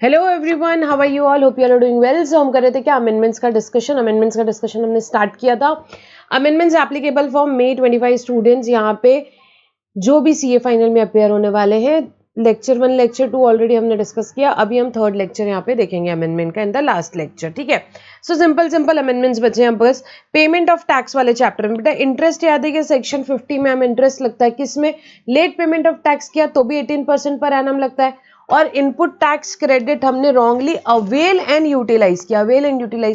Hello everyone, how are you all? Hope you are doing well. So हम कर रहे थे क्या अमेंडमेंट्स का डिस्कशन हमने स्टार्ट किया था। Amendments applicable for May 25 students. यहाँ पे जो भी सीए फाइनल में अपेयर होने वाले हैं, लेक्चर 1 लेक्चर 2 ऑलरेडी हमने डिस्कस किया। अभी हम थर्ड लेक्चर यहाँ पे देखेंगे अमेंडमेंट का इन द लास्ट लेक्चर। ठीक है, सो सिंपल अमेंडमेंट्स बचे हैं बस। पेमेंट ऑफ टैक्स वाले चैप्टर में बेटा इंटरेस्ट याद है कि सेक्शन 50 में हमें इंटरेस्ट लगता है किसमें? लेट पेमेंट ऑफ टैक्स किया तो भी 18% पर एनम लगता है, और इनपुट टैक्स क्रेडिट हमने रॉन्गली अवेल एंड यूटिलाइज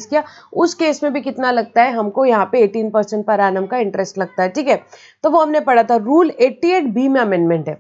किया उस केस में भी कितना लगता है हमको? यहाँ पे 18% पर एनम का इंटरेस्ट लगता है। ठीक है, तो वो हमने पढ़ा था। रूल 88B में अमेंडमेंट है।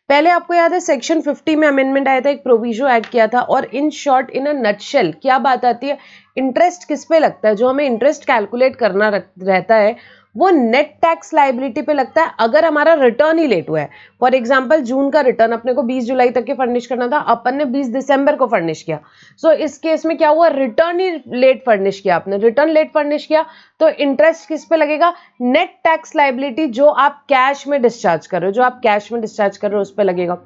पहले आपको याद है सेक्शन 50 में अमेंडमेंट आया था, एक प्रोविजो ऐड किया था, और in short in a nutshell क्या बात आती है? इंटरेस्ट किस पे लगता है? जो हमें इंटरेस्ट कैलकुलेट करना रहता है वो नेट टैक्स लाइबिलिटी पे लगता है अगर हमारा रिटर्न ही लेट हुआ है। फॉर एग्जांपल जून का रिटर्न अपने को 20 जुलाई तक के फर्निश करना था, अपन ने 20 दिसंबर को फर्निश किया। सो इस केस में क्या हुआ? रिटर्न ही लेट फर्निश किया आपने, रिटर्न लेट फर्निश किया तो इंटरेस्ट किस पे लगेगा? नेट टैक्स लाइबिलिटी जो आप कैश में डिस्चार्ज कर रहे हो, उस पे लगेगा।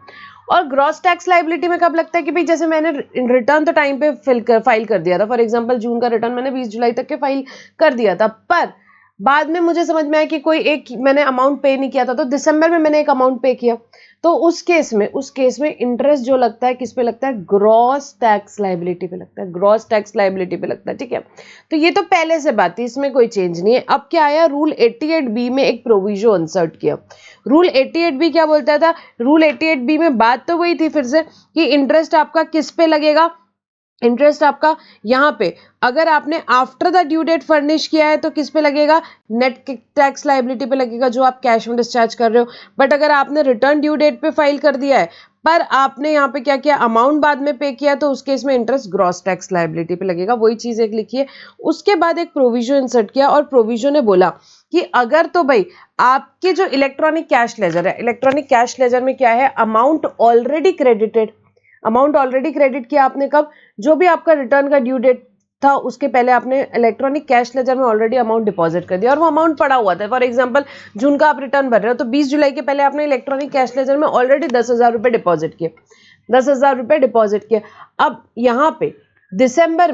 और ग्रॉस टैक्स लाइबिलिटी में कब लगता है कि भाई जैसे मैंने रिटर्न तो टाइम पे फाइल कर दिया था, फॉर एग्जांपल जून का रिटर्न मैंने 20 जुलाई तक के फाइल कर दिया था, पर बाद में मुझे समझ में आया कि कोई एक मैंने अमाउंट पे नहीं किया था, तो दिसंबर में मैंने एक अमाउंट पे किया, तो उस केस में इंटरेस्ट जो लगता है किस पे लगता है? ग्रॉस टैक्स लाइबिलिटी पे लगता है। ठीक है, तो ये तो पहले से बात थी, इसमें कोई चेंज नहीं है। अब क्या आया? रूल 88B में एक प्रोविजो इंसर्ट किया। रूल 88B क्या बोलता था? रूल 88B में बात तो वही थी फिर से कि इंटरेस्ट आपका किस पे लगेगा? इंटरेस्ट आपका यहाँ पे अगर आपने after the due date furnish किया है तो किस पे लगेगा? नेट टैक्स लाइबिलिटी पे लगेगा जो आप कैश में डिस्चार्ज कर रहे हो। बट अगर आपने रिटर्न ड्यू डेट पे फाइल कर दिया है पर आपने यहाँ पे क्या किया? अमाउंट बाद में पे किया, तो उस केस में इंटरेस्ट ग्रॉस टैक्स लाइबिलिटी पे लगेगा। वही चीज एक लिखी है। उसके बाद एक प्रोविजो इंसर्ट किया और प्रोविजो ने बोला कि अगर तो भाई आपके जो इलेक्ट्रॉनिक कैश लेजर में क्या है? अमाउंट ऑलरेडी क्रेडिट किया आपने। कब? जो भी आपका रिटर्न का ड्यू डेट था उसके पहले आपने इलेक्ट्रॉनिक कैश लेजर में ऑलरेडी अमाउंट डिपॉजिट कर दिया और वो अमाउंट पड़ा हुआ था। फॉर एग्जांपल जून का आप रिटर्न भर रहे हो तो 20 जुलाई के पहले आपने इलेक्ट्रॉनिक कैश लेजर में ऑलरेडी 10,000 रुपए डिपॉजिट किए। अब यहाँ पे दिसंबर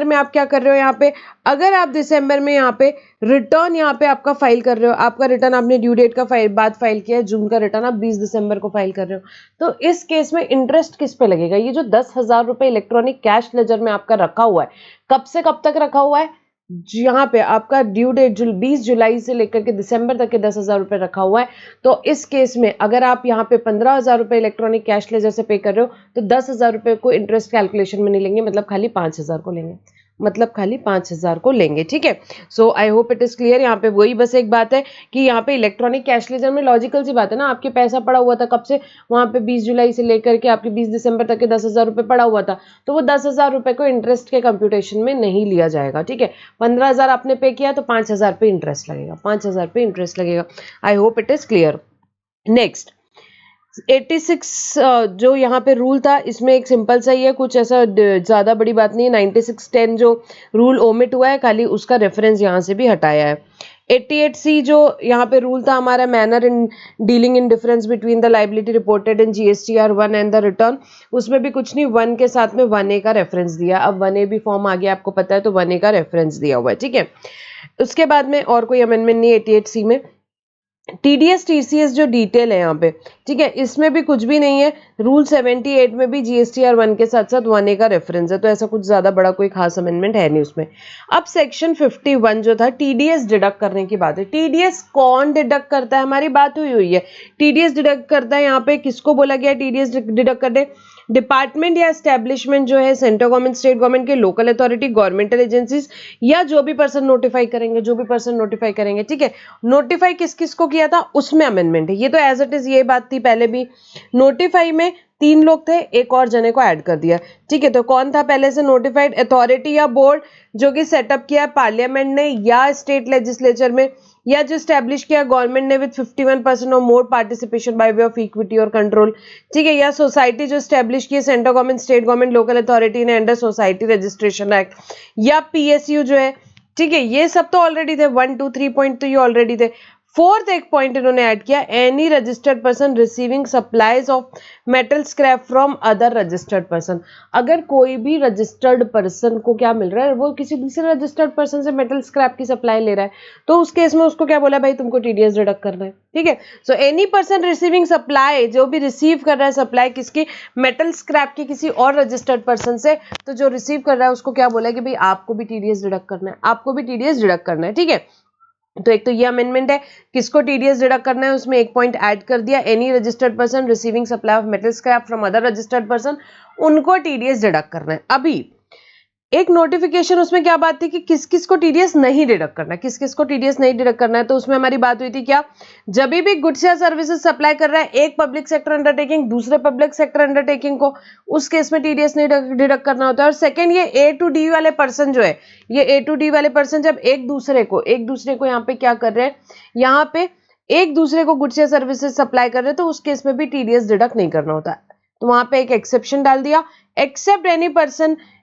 में आप क्या कर रहे हो? यहाँ पे अगर आप दिसंबर में यहाँ पे रिटर्न आपका फाइल कर रहे हो, आपका रिटर्न आपने ड्यू डेट का बाद फाइल किया है, जून का रिटर्न आप 20 दिसंबर को फाइल कर रहे हो, तो इस केस में इंटरेस्ट किस पे लगेगा? ये जो 10,000 रुपए इलेक्ट्रॉनिक कैश लेजर में आपका रखा हुआ है, कब से कब तक रखा हुआ है? यहाँ पे आपका ड्यू डेट 20 जुलाई से लेकर के दिसंबर तक के 10,000 रुपए रखा हुआ है। तो इस केस में अगर आप यहाँ पे 15,000 रुपए इलेक्ट्रॉनिक कैश लेजर से पे कर रहे हो तो 10,000 रुपए को इंटरेस्ट कैलकुलेशन में नहीं लेंगे, मतलब खाली 5,000 को लेंगे। ठीक है, so I hope it is clear. यहाँ पे वही बस एक बात है कि यहाँ पे इलेक्ट्रॉनिक कैश लेजर में लॉजिकल सी बात है ना, आपके पैसा पड़ा हुआ था कब से? वहां पे 20 जुलाई से लेकर के आपके 20 दिसंबर तक के 10,000 रुपए पड़ा हुआ था, तो वो 10,000 रुपए को इंटरेस्ट के कंप्यूटेशन में नहीं लिया जाएगा। ठीक है, 15,000 आपने पे किया तो 5,000 पे इंटरेस्ट लगेगा। आई hope it is clear. Next 86 जो यहाँ पे रूल था इसमें एक सिंपल सा ही है, कुछ ऐसा ज्यादा बड़ी बात नहीं है। 9610 जो रूल ओमिट हुआ है खाली उसका रेफरेंस यहाँ से भी हटाया है। 88C जो यहाँ पे रूल था हमारा, manner in dealing in difference between the liability reported in GSTR 1 and the return, उसमें भी कुछ नहीं, 1 के साथ में 1A का रेफरेंस दिया। अब 1A भी फॉर्म आ गया आपको पता है, तो 1A का रेफरेंस दिया हुआ है। ठीक है, उसके बाद में और कोई अमेंडमेंट नहीं है 88C में। TDS TCS जो डिटेल है यहाँ पे, ठीक है, इसमें भी कुछ भी नहीं है। रूल 78 में भी GSTR 1 के साथ साथ 1A का रेफरेंस है, तो ऐसा कुछ ज्यादा बड़ा कोई खास अमेंडमेंट है नहीं उसमें। अब सेक्शन 51 जो था TDS डिडक्ट करने की बात है। TDS कौन डिडक्ट करता है? हमारी बात हुई है। TDS डिडक्ट करता है, यहाँ पे किसको बोला गया TDS डिडक्ट करने? डिपार्टमेंट या एस्टेब्लिशमेंट जो है, सेंट्रल गवर्नमेंट, स्टेट गवर्नमेंट के, लोकल अथॉरिटी, गवर्नमेंटल एजेंसीज या जो भी पर्सन नोटिफाई करेंगे। ठीक है, नोटिफाई किस किस को किया था उसमें अमेंडमेंट है। ये तो एज इट इज ये बात थी पहले भी। नोटिफाई में 3 लोग थे, एक और जने को ऐड कर दिया। ठीक है, तो कौन था पहले से? नोटिफाइड अथॉरिटी या बोर्ड जो कि सेटअप किया पार्लियामेंट ने या स्टेट लेजिस्लेचर में, या जो स्टैब्लिश किया गवर्नमेंट ने विद 51% और more participation by way of equity और कंट्रोल। ठीक है, या सोसाइटी जो स्टैब्लिश की central government, state government, local authority ने अंडर सोसाइटी रजिस्ट्रेशन एक्ट, या PSU जो है। ठीक है, ये सब तो ऑलरेडी थे, 1 2 3 पॉइंट तो ये ऑलरेडी थे। फोर्थ एक पॉइंट इन्होंने ऐड किया, any registered person receiving supplies of metal scrap from other registered person. अगर कोई भी रजिस्टर्ड पर्सन को क्या मिल रहा है, वो किसी दूसरे रजिस्टर्ड पर्सन से मेटल स्क्रैप की सप्लाई ले रहा है, तो उस केस में उसको क्या बोला भाई, तुमको टीडीएस डिडक्ट करना है। ठीक है, so any person receiving supply, जो भी रिसीव कर रहा है सप्लाई किसकी, मेटल स्क्रैप की किसी और रजिस्टर्ड पर्सन से, तो जो रिसीव कर रहा है उसको क्या बोला है कि भाई आपको भी टीडीएस डिडक्ट करना है, आपको भी टीडीएस डिडक्ट करना है। ठीक है, तो एक तो ये अमेंडमेंट है, किसको टीडीएस डिडक्ट करना है, उसमें एक पॉइंट ऐड कर दिया, any registered person receiving supply of metal scrap from other registered person, उनको टीडीएस डिडक्ट करना है। अभी एक नोटिफिकेशन उसमें क्या बात थी कि किस किस को टीडीएस नहीं डिडक्ट करना है, किस किस को टीडीएस नहीं डिडक्ट करना है, तो उसमें हमारी बात हुई थी क्या, जब भी गुड्स या सर्विसेज सप्लाई कर रहा है एक पब्लिक सेक्टर अंडरटेकिंग दूसरे पब्लिक सेक्टर अंडरटेकिंग को, उस केस में टीडीएस नहीं डिडक्ट करना होता है। और सेकंड, ये ए टू डी वाले पर्सन जो है, ये ए टू डी वाले पर्सन जब एक दूसरे को यहाँ पे क्या कर रहे हैं, यहाँ पे एक दूसरे को गुड्स या सर्विसेज सप्लाई कर रहे हैं, तो उस केस में भी टीडीएस डिडक्ट नहीं करना होता है। तो वहां पे एक एक्सेप्शन डाल दिया, except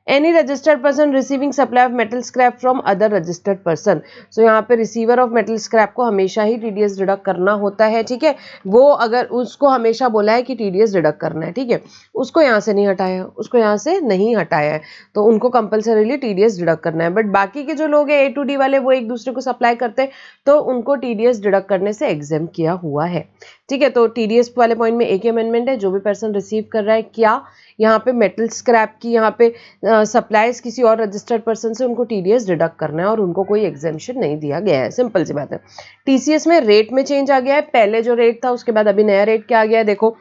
any registered person receiving supply of metal scrap from other registered person. So यहाँ पे रिसीवर ऑफ मेटल स्क्रैप को हमेशा ही टीडीएस डिडक्ट करना होता है। ठीक है, वो अगर उसको हमेशा बोला है कि टीडीएस डिडक्ट करना है, ठीक है, उसको यहाँ से नहीं हटाया, उसको यहाँ से नहीं हटाया है, तो उनको कंपल्सरीली टीडीएस डिडक्ट करना है। बट बाकी के जो लोग हैं ए टू डी वाले, वो एक दूसरे को सप्लाई करते हैं, तो उनको टीडीएस डिडक्ट करने से एग्जेम किया हुआ है। ठीक है, तो टीडीएस वाले पॉइंट में एक ही अमेंडमेंट है, जो भी पर्सन रिसीव कर रहा है क्या, यहाँ पे मेटल स्क्रैप की यहाँ पे सप्लाईज किसी और रजिस्टर्ड पर्सन से, उनको टीडीएस डिडक्ट करना है और उनको कोई एग्जेम्पशन नहीं दिया गया है। सिंपल सी बात है। टीसीएस में रेट में चेंज आ गया है, पहले जो रेट था उसके बाद अभी नया रेट क्या आ गया है, देखो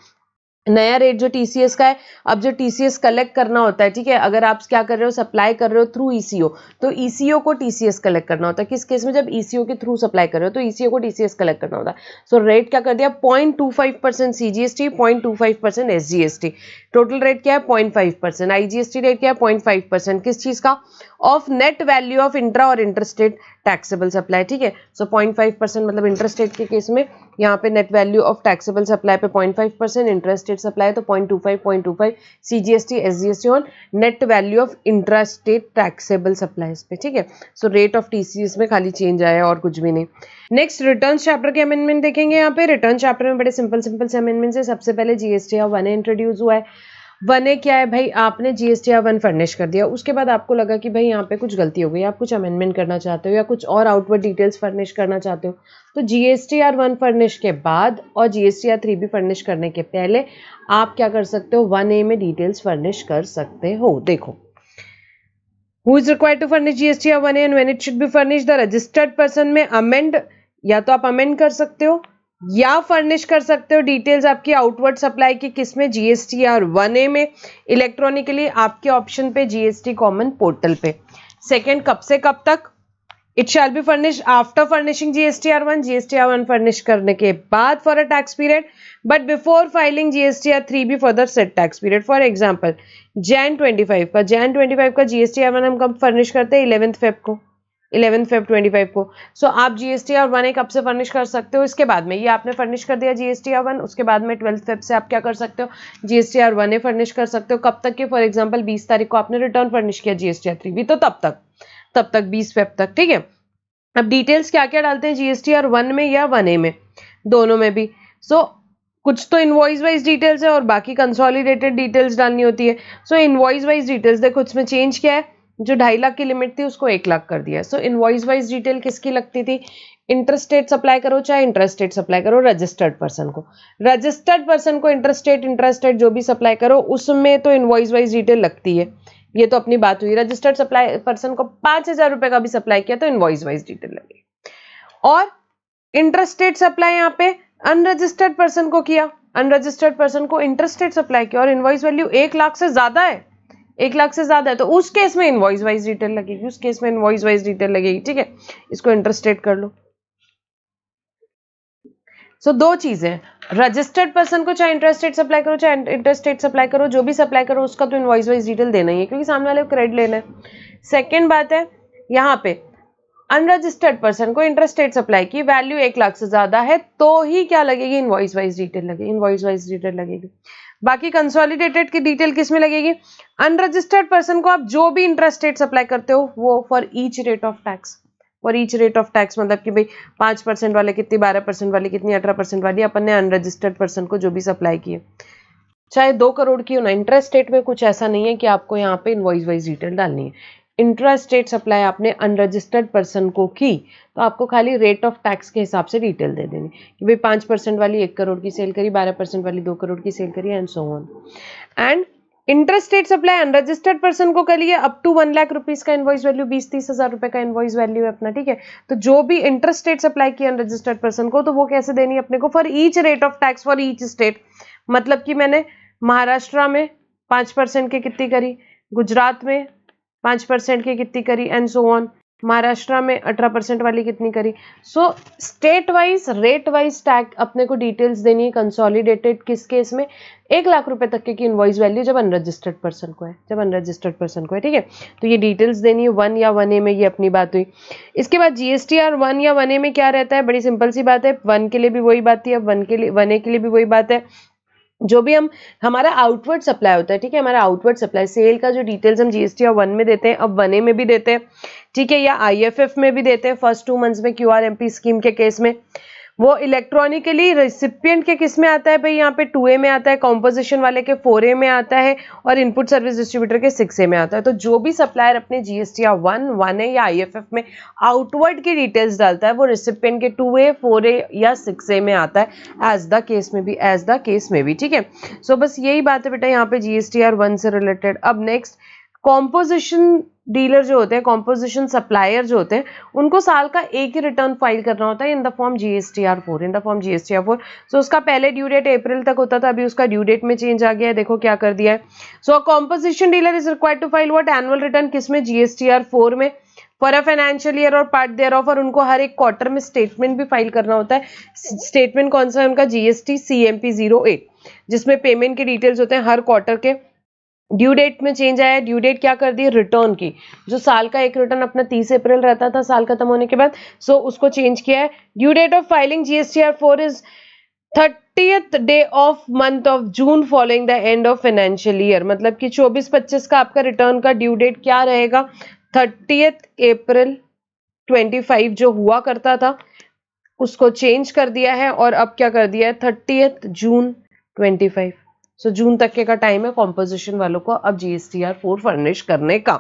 नया रेट जो टीसीएस का है, अब जो टीसीएस कलेक्ट करना होता है, ठीक है, अगर आप क्या कर रहे हो, सप्लाई कर रहे हो थ्रू ईसीओ, तो ईसीओ को टीसीएस कलेक्ट करना होता है। किस केस में, जब ईसीओ के थ्रू सप्लाई कर रहे हो तो ईसीओ को टीसीएस कलेक्ट करना होता है। सो रेट क्या कर दिया, 0.25% सीजीएसटी, 0.25% एसजीएसटी, टोटल रेट क्या है 0.5%, आईजीएसटी रेट क्या है 0.5%, किस चीज का, of net value of intra और इंटरस्टेट टैक्सेबल सप्लाई। ठीक है, सो 0.5% मतलब इंटरस्टेट के केस में यहाँ पे net value of taxable supply पे 0.5%, इंटरस्टेट सप्लाई तो 0.25 CGST SGST on net value of intrastate taxable supplies पे। ठीक है, सो रेट ऑफ टीसीएस में खाली चेंज आया है और कुछ भी नहीं। नेक्स्ट रिटर्न चैप्टर के अमेंडमेंट देखेंगे। यहाँ पे रिटर्न चैप्टर में बड़े सिंपल से अमेंडमेंट्स है। सबसे पहले जीएसटीआर 1 इंट्रोड्यूस हुआ है। 1 क्या है भाई, आपने जीएसटीआर 1 फर्निश कर दिया, उसके बाद आपको लगा कि भाई यहाँ पे कुछ गलती हो गई, आप कुछ अमेंडमेंट करना चाहते हो या कुछ और आउटवर्ड डिटेल्स फर्निश करना चाहते हो, तो जीएसटीआर 1 फर्निश के बाद और जीएसटीआर 3 भी फर्निश करने के पहले आप क्या कर सकते हो, 1A में डिटेल्स फर्निश कर सकते हो। देखो, who is required to furnish GSTR 1A and when it should be furnish, the registered person में अमेंड, या तो आप अमेंड कर सकते हो या फर्निश कर सकते हो डिटेल्स आपकी आउटवर्ड सप्लाई की, किसमें, जीएसटीआर 1A में, इलेक्ट्रॉनिकली आपके ऑप्शन पे जीएसटी कॉमन पोर्टल पे। सेकंड, कब से कब तक, it shall be furnish after furnishing GSTR 1, GSTR 1 furnish करने के बाद for a tax period, but before filing GSTR 3 भी for the set tax period. For example, Jain 25 का जीएसटीआर 1 हम कब फर्निश करते हैं, 11 फेब को, 11 फेब 25 को। सो आप जीएसटीआर 1 कब से फर्निश कर सकते हो, इसके बाद में, ये आपने फर्निश कर दिया जीएसटीआर 1, उसके बाद में 12 फेब से आप क्या कर सकते हो, जीएसटीआर 1 फर्निश कर सकते हो। कब तक के, फॉर एग्जांपल 20 तारीख को आपने रिटर्न फर्निश किया जीएसटीआर 3 भी, तो तब तक 20 फेब तक। ठीक है, अब डिटेल्स क्या क्या डालते हैं जीएसटीआर 1 में या 1A में, दोनों में भी। सो कुछ तो इनवॉइस वाइज डिटेल्स है और बाकी कंसोलिडेटेड डिटेल्स डालनी होती है। सो इनवॉइस वाइज डिटेल्स देखो, इसमें चेंज क्या है, जो 2.5 लाख की लिमिट थी उसको 1 लाख कर दिया। सो इनवॉइस वाइज डिटेल किसकी लगती थी, इंटरस्टेट सप्लाई करो चाहे इंटरस्टेट सप्लाई करो, रजिस्टर्ड पर्सन को इंटरस्टेट जो भी सप्लाई करो उसमें तो इनवॉइस वाइज डिटेल लगती है। ये तो अपनी बात हुई। रजिस्टर्ड सप्लाई पर्सन को 5,000 रुपए का भी सप्लाई किया तो इनवॉइस वाइज डिटेल लगेगी। और इंटरस्टेट सप्लाई यहाँ पे अनरजिस्टर्ड पर्सन को किया, अनरजिस्टर्ड पर्सन को इंटरस्टेट सप्लाई किया और इनवॉइस वैल्यू 1 लाख से ज्यादा है, 1 लाख से ज्यादा है, तो उस केस में इनवॉइस वाइज डिटेल लगेगी, उस केस में इनवॉइस वाइज डिटेल लगेगी। ठीक है, इसको इंटरस्टेट कर लो। सो दो चीजें, रजिस्टर्ड पर्सन को चाहे इंटरस्टेट सप्लाई करो चाहे इंटरस्टेट सप्लाई करो, जो भी सप्लाई करो उसका तो इनवॉइस वाइज डिटेल देना ही है, क्योंकि सामने वाले को क्रेडिट लेना है। सेकेंड बात है, यहाँ पे अनरजिस्टर्ड पर्सन को इंटरस्टेट सप्लाई की वैल्यू 1 लाख से ज्यादा है तो ही क्या लगेगी, इनवॉइस वाइज डिटेल लगेगी, इनवॉइस वाइज डिटेल लगेगी। बाकी कंसोलिडेटेड की डिटेल किस में लगेगी, अनरजिस्टर्ड पर्सन को आप जो भी इंटरस्टेट सप्लाई करते हो वो for each rate of tax, for each rate of tax, मतलब कि भाई 5% वाले कितनी, 12% वाली कितनी, 18% वाली, अपन ने अनरजिस्टर्ड पर्सन को जो भी सप्लाई की है, चाहे 2 करोड़ की हो ना। इंट्रा स्टेट में कुछ ऐसा नहीं है कि आपको यहाँ पे इनवॉइस वाइज डिटेल डालनी है। इंट्रा स्टेट सप्लाई आपने अनरजिस्टर्ड पर्सन को की तो आपको खाली रेट ऑफ टैक्स के हिसाब से डिटेल दे देनी कि भाई 5% वाली 1 करोड़ की सेल करी, 12% वाली 2 करोड़ की सेल करी, and so on. And interstate supply unregistered person को करिए अप टू 1 लाख रुपीज का इनवॉइस वैल्यू, 20-30 हजार रुपए का इनवॉइस वैल्यू है अपना, ठीक है। तो जो भी इंटरस्टेट सप्लाई की अनरजिस्टर्ड पर्सन को, तो वो कैसे देनी है अपने को, for each rate of tax for each state. मतलब कि मैंने महाराष्ट्र में 5% की कितनी करी, गुजरात में 5% की कितनी करी, एंड सो ऑन। महाराष्ट्र में 18% वाली कितनी करी। So state wise rate wise tag अपने को डिटेल्स देनी है कंसोलिडेटेड। किस केस में, 1 लाख रुपए तक की इनवॉइस वैल्यू जब अनरजिस्टर्ड पर्सन को है, ठीक है। तो ये डिटेल्स देनी है 1 या 1A में, ये अपनी बात हुई। इसके बाद जीएसटीआर 1 या 1A में क्या रहता है, बड़ी सिंपल सी बात है, 1 के लिए भी वही बात है, 1A के लिए भी वही बात है। जो भी हमारा आउटवर्ड सप्लाई होता है, ठीक है, हमारा आउटवर्ड सप्लाई सेल का जो डिटेल्स हम जीएसटीआर 1 में देते हैं, अब 1A में भी देते हैं, ठीक है, या आईएफएफ में भी देते हैं फर्स्ट 2 मंथ्स में, क्यूआरएमपी स्कीम के केस में। वो इलेक्ट्रॉनिकली रेसिपिएंट के किस में आता है भाई, यहाँ पे 2A में आता है, कॉम्पोजिशन वाले के 4A में आता है, और इनपुट सर्विस डिस्ट्रीब्यूटर के 6A में आता है। तो जो भी सप्लायर अपने जीएसटीआर 1, 1A या आईएफएफ में आउटवर्ड की डिटेल्स डालता है, वो रेसिपिएंट के 2A, 4A या 6A में आता है, एज द केस में भी, ठीक है। सो बस यही बात है बेटा यहाँ पे जीएसटीआर 1 से रिलेटेड। अब नेक्स्ट, कॉम्पोजिशन डीलर जो होते हैं, कॉम्पोजिशन सप्लायर जो होते हैं, उनको साल का एक ही रिटर्न फाइल करना होता है इन द फॉर्म जीएसटीआर 4। सो उसका पहले ड्यू डेट अप्रैल तक होता था, अभी उसका ड्यू डेट में चेंज आ गया है, देखो क्या कर दिया है। So composition dealer is required to file what, annual return, किसमें, जीएसटीआर 4 में, फॉर अ फाइनेंशियल ईयर और पार्ट देयर ऑफ, और उनको हर एक क्वार्टर में स्टेटमेंट भी फाइल करना होता है। स्टेटमेंट कौन सा है उनका, जीएसटी CMP 08, जिसमें पेमेंट के डिटेल्स होते हैं हर क्वार्टर के। ड्यू डेट में चेंज आया, ड्यू डेट क्या कर दी, रिटर्न की, जो साल का एक रिटर्न अपना 30 अप्रैल रहता था साल खत्म होने के बाद, सो उसको चेंज किया है। Due date of filing GSTR 4 is 30th day of month of June following the end of financial year. मतलब कि 24-25 का आपका रिटर्न का ड्यू डेट क्या रहेगा, 30th अप्रैल 25 जो हुआ करता था उसको चेंज कर दिया है, और अब क्या कर दिया है, 30th जून 25। सो जून तक के का टाइम है कॉम्पोजिशन वालों को अब जीएसटीआर 4 फर्निश करने का,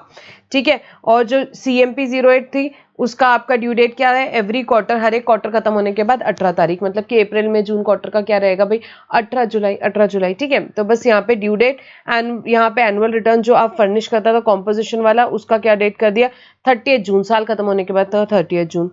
ठीक है। और जो CMP 08 थी उसका आपका ड्यू डेट क्या है, एवरी क्वार्टर, हर एक क्वार्टर खत्म होने के बाद 18 तारीख, मतलब कि अप्रैल में जून क्वार्टर का क्या रहेगा भाई, 18 जुलाई, ठीक है। तो बस यहाँ पे ड्यू डेट एंड यहाँ पे एनुअल रिटर्न जो आप फर्निश करता था कॉम्पोजिशन वाला, उसका क्या डेट कर दिया, 30 जून, साल खत्म होने के बाद 30 जून।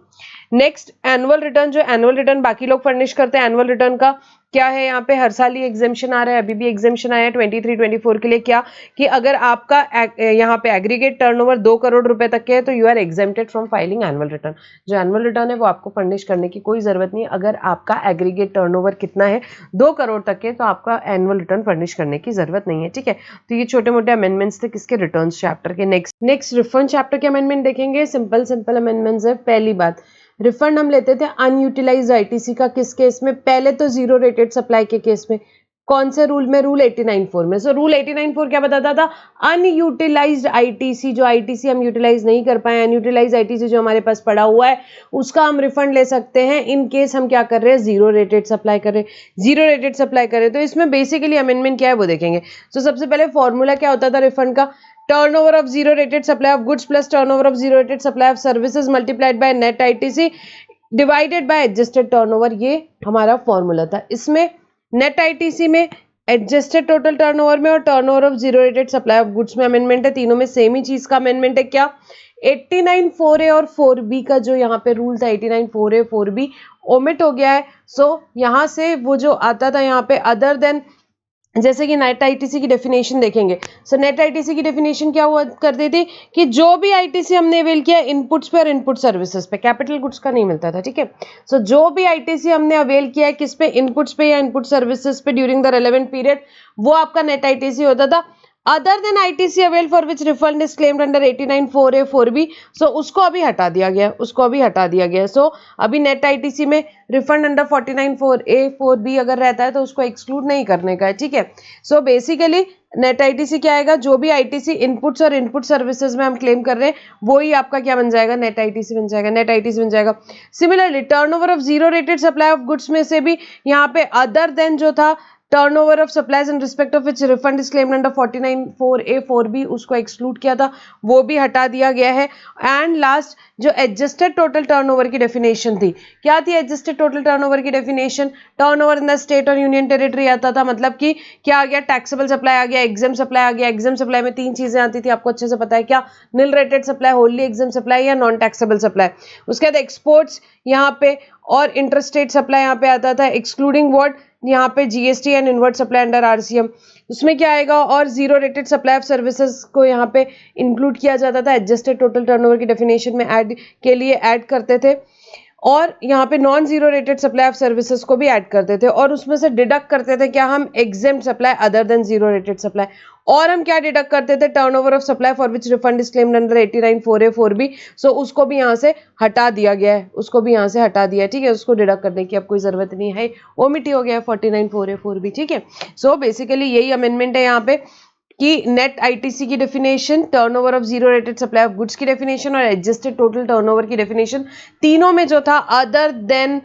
नेक्स्ट, एनुअल रिटर्न, जो एनुअल रिटर्न बाकी लोग फर्निश करते हैं, एनुअल रिटर्न का क्या है, यहाँ पे हर साल ही एग्जेम्पशन आ रहा है, अभी भी एग्जेम्पशन आया है 23-24 के लिए, क्या कि अगर आपका यहाँ पे एग्रीगेट टर्नओवर 2 करोड़ रुपए तक के है तो you are exempted from filing annual return. जो एनुअल रिटर्न है वो आपको फर्निश करने की कोई जरूरत नहीं है। अगर आपका एग्रीगेट टर्नओवर कितना है, 2 करोड़ तक के, तो आपका एनुअल रिटर्न फर्निश करने की जरूरत नहीं है, ठीक है। तो ये छोटे मोटे अमेंडमेंट्स थे किसके, रिटर्न चैप्टर के। नेक्स्ट रिफंड चैप्टर के अमेंडमेंट देखेंगे। सिंपल अमेंडमेंट्स है। पहली बात, रिफंड हम लेते थे अनयूटिलाइज्ड आईटीसी का, किस केस में, पहले तो जीरो रेटेड सप्लाई के केस में, कौन से रूल में, रूल 89(4) में। सो रूल 89(4) क्या बताता था, अनयूटिलाइज्ड आईटीसी, जो आईटीसी हम यूटिलाइज नहीं कर पाए, अनयूटिलाइज्ड आईटीसी जो हमारे पास पड़ा हुआ है, उसका हम रिफंड ले सकते हैं इन केस हम क्या कर रहे हैं, जीरो रेटेड सप्लाई कर रहे हैं। तो इसमें बेसिकली अमेंडमेंट क्या है वो देखेंगे। सो सबसे पहले फॉर्मूला क्या होता था रिफंड का, turnover of zero rated supply of goods plus turnover of zero rated supply of services multiplied by net ITC divided by adjusted turnover, ये हमारा फॉर्मूला था। इसमें नेट आईटीसी में, एडजस्टेड टोटल टर्नओवर में और turnover of zero rated supply of goods में amendment है। तीनों में सेम ही चीज का अमेंडमेंट है। क्या, 89(4)A और 4B का जो यहाँ पे रूल था 89(4)A 4B ओमिट हो गया है। सो यहाँ से वो जो आता था यहाँ पे अदर देन, जैसे कि नेट आईटीसी की डेफिनेशन देखेंगे। सो नेट आईटीसी की डेफिनेशन क्या हुआ करती थी कि जो भी आईटीसी हमने अवेल किया इनपुट्स पे और इनपुट सर्विसेज पे, कैपिटल गुड्स का नहीं मिलता था, ठीक है। सो जो भी आईटीसी हमने अवेल किया है किस पे, इनपुट्स पे या इनपुट सर्विसेज पे ड्यूरिंग द रेलेवेंट पीरियड, वो आपका नेट आईटीसी होता था। Other than ITC avail for which refund is claimed under 89(4)A 4B, सो उसको अभी हटा दिया गया। सो अभी नेट आईटीसी में रिफंड अंडर 49(4)A 4B अगर रहता है तो उसको एक्सक्लूड नहीं करने का है, ठीक है। सो बेसिकली नेट आईटीसी क्या आएगा, जो भी आईटीसी इनपुट्स और इनपुट सर्विसेज में हम क्लेम कर रहे हैं वो ही आपका क्या बन जाएगा, नेट आईटीसी बन जाएगा, नेट आईटीसी बन जाएगा। Similarly turnover of zero rated supply of goods में से भी यहाँ पे अदर देन जो था turnover of supplies in respect of which refund is claimed under 49(4)(a) 4(b) उसको एक्सक्लूड किया था, वो भी हटा दिया गया है। एंड लास्ट जो एडजस्टेड टोटल टर्नओवर की डेफिनेशन थी, क्या थी एडजस्टेड टोटल टर्नओवर की definition, turnover in the state और यूनियन टेरिटरी आता था, मतलब कि क्या आ गया, टैक्सेबल सप्लाई आ गया, एग्जाम सप्लाई आ गया। एग्जाम सप्लाई में 3 चीजें आती थी, आपको अच्छे से पता है, क्या, nil rated supply, wholly exempt supply या नॉन टैक्सेबल सप्लाई। उसके बाद एक्सपोर्ट्स यहाँ पे और इंटरस्टेट सप्लाई यहाँ पे आता था, एक्सक्लूडिंग व्हाट, यहाँ पे GST and inward supply under RCM, उसमें क्या आएगा, और zero rated supply of services को यहाँ पे इंक्लूड किया जाता था, एडजस्टेड टोटल टर्नओवर की डेफिनेशन में ऐड के लिए ऐड करते थे, और यहाँ पे non zero rated supply of services को भी ऐड करते थे, और उसमें से डिडक्ट करते थे क्या, हम exempt supply other than zero rated supply, और हम क्या डिडक्ट करते थे, turnover of supply for which refund is claimed under 89(4)(a)(4)(b। सो उसको भी यहाँ से हटा दिया गया है, उसको भी यहाँ से हटा दिया है, ठीक है, उसको डिडक्ट करने की अब कोई जरूरत नहीं है, ओमिट ही हो गया है 49(4)(a)(4)(b, ठीक है। सो बेसिकली यही अमेंडमेंट है यहाँ पे कि नेट आईटीसी की definition, turnover of zero rated supply of goods की डेफिनेशन और एडजस्टेड टोटल टर्नओवर की डेफिनेशन, तीनों में जो था अदर देन,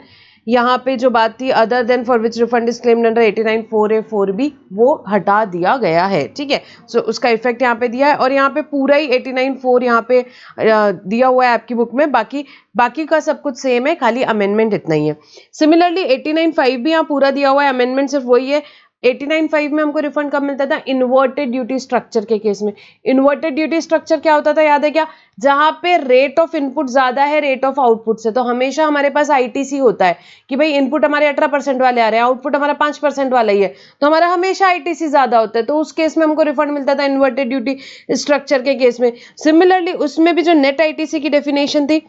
यहाँ पे जो बात थी other than for which refund is claimed under 89(4)(a)(4)(b वो हटा दिया गया है, ठीक है। सो उसका इफेक्ट यहाँ पे दिया है, और यहाँ पे पूरा ही 89(4) यहाँ पे दिया हुआ है आपकी बुक में, बाकी का सब कुछ सेम है, खाली अमेंडमेंट इतना ही है। सिमिलरली 89(5) भी यहाँ पूरा दिया हुआ है, अमेंडमेंट सिर्फ वही है। 89(5) में हमको रिफंड कब मिलता था, इन्वर्टेड ड्यूटी स्ट्रक्चर के केस में। इन्वर्टेड ड्यूटी स्ट्रक्चर क्या होता था, याद है क्या, जहां पे रेट ऑफ इनपुट ज्यादा है रेट ऑफ आउटपुट से, तो हमेशा हमारे पास आईटीसी होता है कि भाई इनपुट हमारे 18% वाले आ रहे हैं, आउटपुट हमारा 5% वाला ही है, तो हमारा हमेशा आईटीसी ज्यादा होता है, तो उस केस में हमको रिफंड मिलता था इन्वर्टेड ड्यूटी स्ट्रक्चर के केस में। सिमिलरली उसमें भी जो नेट आईटीसी की डेफिनेशन थी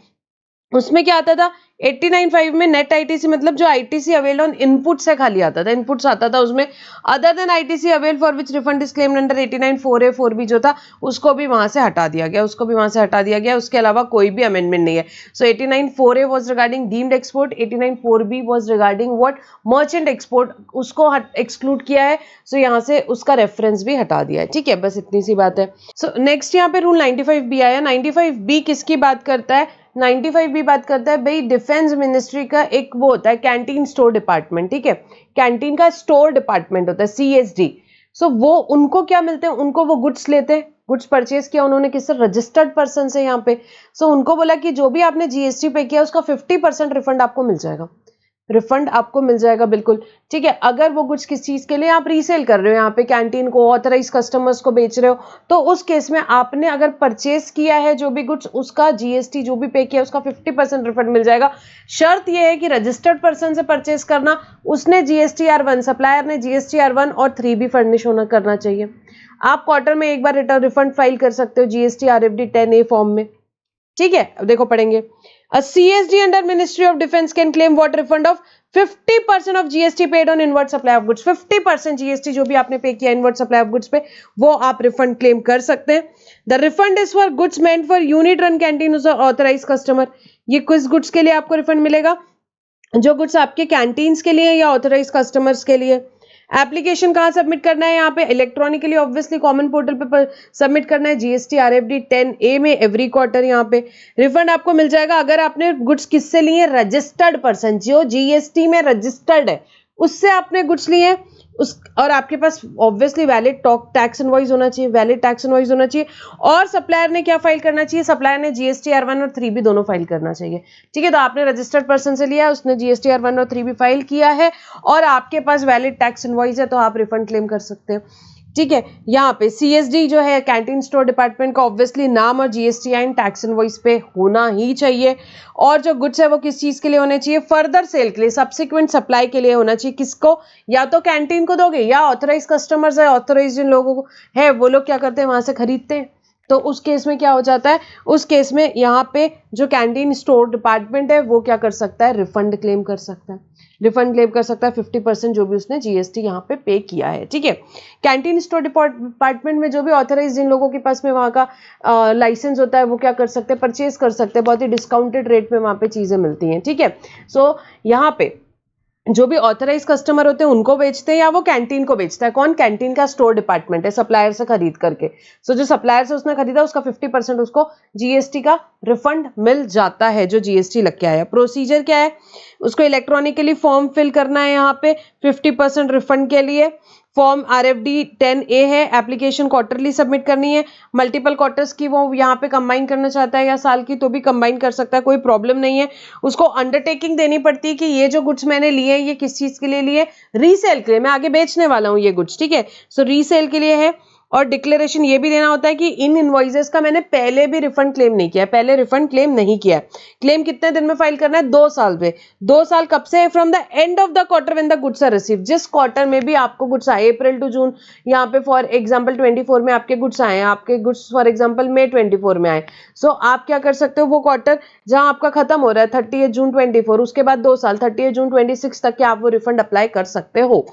उसमें क्या आता था, 89(5) में नेट आईटीसी मतलब जो आईटीसी अवेल ऑन इनपुट से खाली आता था, इनपुट्स आता था उसमें, other than ITC avail for which refund is claimed under 89(4)(a)(4)(b जो था उसको भी वहां से हटा दिया गया, उसको भी वहां से हटा दिया गया, उसके अलावा कोई भी अमेंडमेंट नहीं है। सो 89(4)(a) was regarding deemed export, 89(4)(b) was regarding what, merchant export, उसको एक्सक्लूड किया है, सो यहाँ से उसका रेफरेंस भी हटा दिया है, ठीक है, बस इतनी सी बात है। सो नेक्स्ट यहाँ पे रूल 95B आया। 95B किसकी बात करता है, 95 बात करता है भाई डिफेंस मिनिस्ट्री का एक वो होता है कैंटीन स्टोर डिपार्टमेंट, ठीक है, कैंटीन का स्टोर डिपार्टमेंट होता है CSD। सो वो उनको क्या मिलते हैं, उनको वो गुड्स लेते हैं, गुड्स परचेज किया उन्होंने किससे, रजिस्टर्ड पर्सन से यहाँ पे। सो उनको बोला कि जो भी आपने जीएसटी पे किया उसका 50% रिफंड आपको मिल जाएगा, रिफंड आपको मिल जाएगा बिल्कुल, ठीक है। अगर वो गुड्स किस चीज के लिए आप रीसेल कर रहे हो, यहाँ पे कैंटीन को ऑथराइज कस्टमर्स को बेच रहे हो, तो उस केस में आपने अगर परचेज किया है जो भी गुड्स, उसका जीएसटी जो भी पे किया उसका 50% रिफंड मिल जाएगा। शर्त यह है कि रजिस्टर्ड पर्सन से परचेज करना, उसने GSTR1, सप्लायर ने GSTR1 और 3 भी फर्निश होना करना चाहिए। आप क्वार्टर में एक बार रिटर्न रिफंड फाइल कर सकते हो GST-RFD 10A फॉर्म में, ठीक है। अब देखो पढ़ेंगे, A CSD under Ministry of Defense can claim what refund of 50% of GST paid on inward supply of goods। 50% GST जो भी आपने पे किया इनवर्ड सप्लाई ऑफ गुड्स पे, वो आप रिफंड क्लेम कर सकते हैं। The refund is for goods meant for unit run canteen authorise customer. ये किस गुड्स के लिए आपको रिफंड मिलेगा, जो गुड्स आपके कैंटीन्स के लिए या ऑथराइज कस्टमर्स के लिए। एप्लीकेशन कहाँ सबमिट करना है, यहाँ पे इलेक्ट्रॉनिकली ऑब्वियसली कॉमन पोर्टल पे सबमिट करना है GST-RFD 10A में एवरी क्वार्टर। यहाँ पे रिफंड आपको मिल जाएगा अगर आपने गुड्स किससे लिए, रजिस्टर्ड पर्सन, जो GST में रजिस्टर्ड है उससे आपने गुड्स लिए उस, और आपके पास ऑब्वियसली वैलिड टैक्स इनवॉइस होना चाहिए, वैलिड टैक्स इनवॉइस होना चाहिए। और सप्लायर ने क्या फाइल करना चाहिए, सप्लायर ने GSTR1 और 3 भी दोनों फाइल करना चाहिए, ठीक है। तो आपने रजिस्टर्ड पर्सन से लिया है, उसने GSTR1 और 3 भी फाइल किया है, और आपके पास वैलिड टैक्स इनवॉइस है, तो आप रिफंड क्लेम कर सकते हैं, ठीक है। यहाँ पे CSD जो है कैंटीन स्टोर डिपार्टमेंट का ऑब्वियसली नाम और GSTI टैक्स इनवॉइस पे होना ही चाहिए। और जो गुड्स है वो किस चीज के लिए होने चाहिए, फर्दर सेल के लिए, सब्सिक्वेंट सप्लाई के लिए होना चाहिए। किसको, या तो कैंटीन को दोगे, या ऑथराइज कस्टमर्स है, ऑथराइज जिन लोगों को है वो लोग क्या करते हैं, वहां से खरीदते हैं। तो उस केस में क्या हो जाता है, उस केस में यहाँ पे जो कैंटीन स्टोर डिपार्टमेंट है वो क्या कर सकता है, रिफंड क्लेम कर सकता है, रिफंड क्लेम कर सकता है 50% जो भी उसने GST यहाँ पे किया है, ठीक है। कैंटीन स्टोर डिपार्टमेंट में जो भी ऑथराइज जिन लोगों के पास में वहाँ का लाइसेंस होता है वो क्या कर सकते हैं, परचेज कर सकते हैं, बहुत ही डिस्काउंटेड रेट में वहाँ पे चीजें मिलती हैं, ठीक है। सो यहाँ पे जो भी ऑथराइज कस्टमर होते हैं उनको बेचते हैं या वो कैंटीन को बेचता है? कौन? कैंटीन का स्टोर डिपार्टमेंट है, सप्लायर से खरीद करके। सो जो सप्लायर से उसने खरीदा उसका 50% उसको जीएसटी का रिफंड मिल जाता है, जो जीएसटी लग के आया। प्रोसीजर क्या है? उसको इलेक्ट्रॉनिकली फॉर्म फिल करना है यहाँ पे 50% रिफंड के लिए। फॉर्म RFD 10A है, एप्लीकेशन क्वार्टरली सबमिट करनी है। मल्टीपल क्वार्टर्स की वो यहाँ पे कंबाइन करना चाहता है या साल की, तो भी कंबाइन कर सकता है, कोई प्रॉब्लम नहीं है। उसको अंडरटेकिंग देनी पड़ती है कि ये जो गुड्स मैंने लिए ये किस चीज के लिए लिए? रीसेल के लिए, मैं आगे बेचने वाला हूँ ये गुड्स, ठीक है। सो रीसेल के लिए है। और डिक्लेरेशन ये भी देना होता है कि इन इनवॉइसेस का मैंने पहले भी रिफंड क्लेम नहीं किया है, पहले रिफंड क्लेम नहीं किया है। क्लेम कितने दिन में फाइल करना है? 2 साल में। 2 साल कब से? From the end of the quarter when the goods are receive. जिस क्वार्टर में भी आपको गुड्स आए, अप्रैल टू जून, यहाँ पे फॉर एग्जाम्पल 24 में आपके गुड्स आए हैं, आपके गुड्स फॉर एग्जाम्पल मई 24 में आए। सो आप क्या कर सकते हो? वो क्वार्टर जहां आपका खत्म हो रहा है 30 जून 24, उसके बाद 2 साल 30 जून 26 तक के आप वो रिफंड अप्लाई कर सकते हो।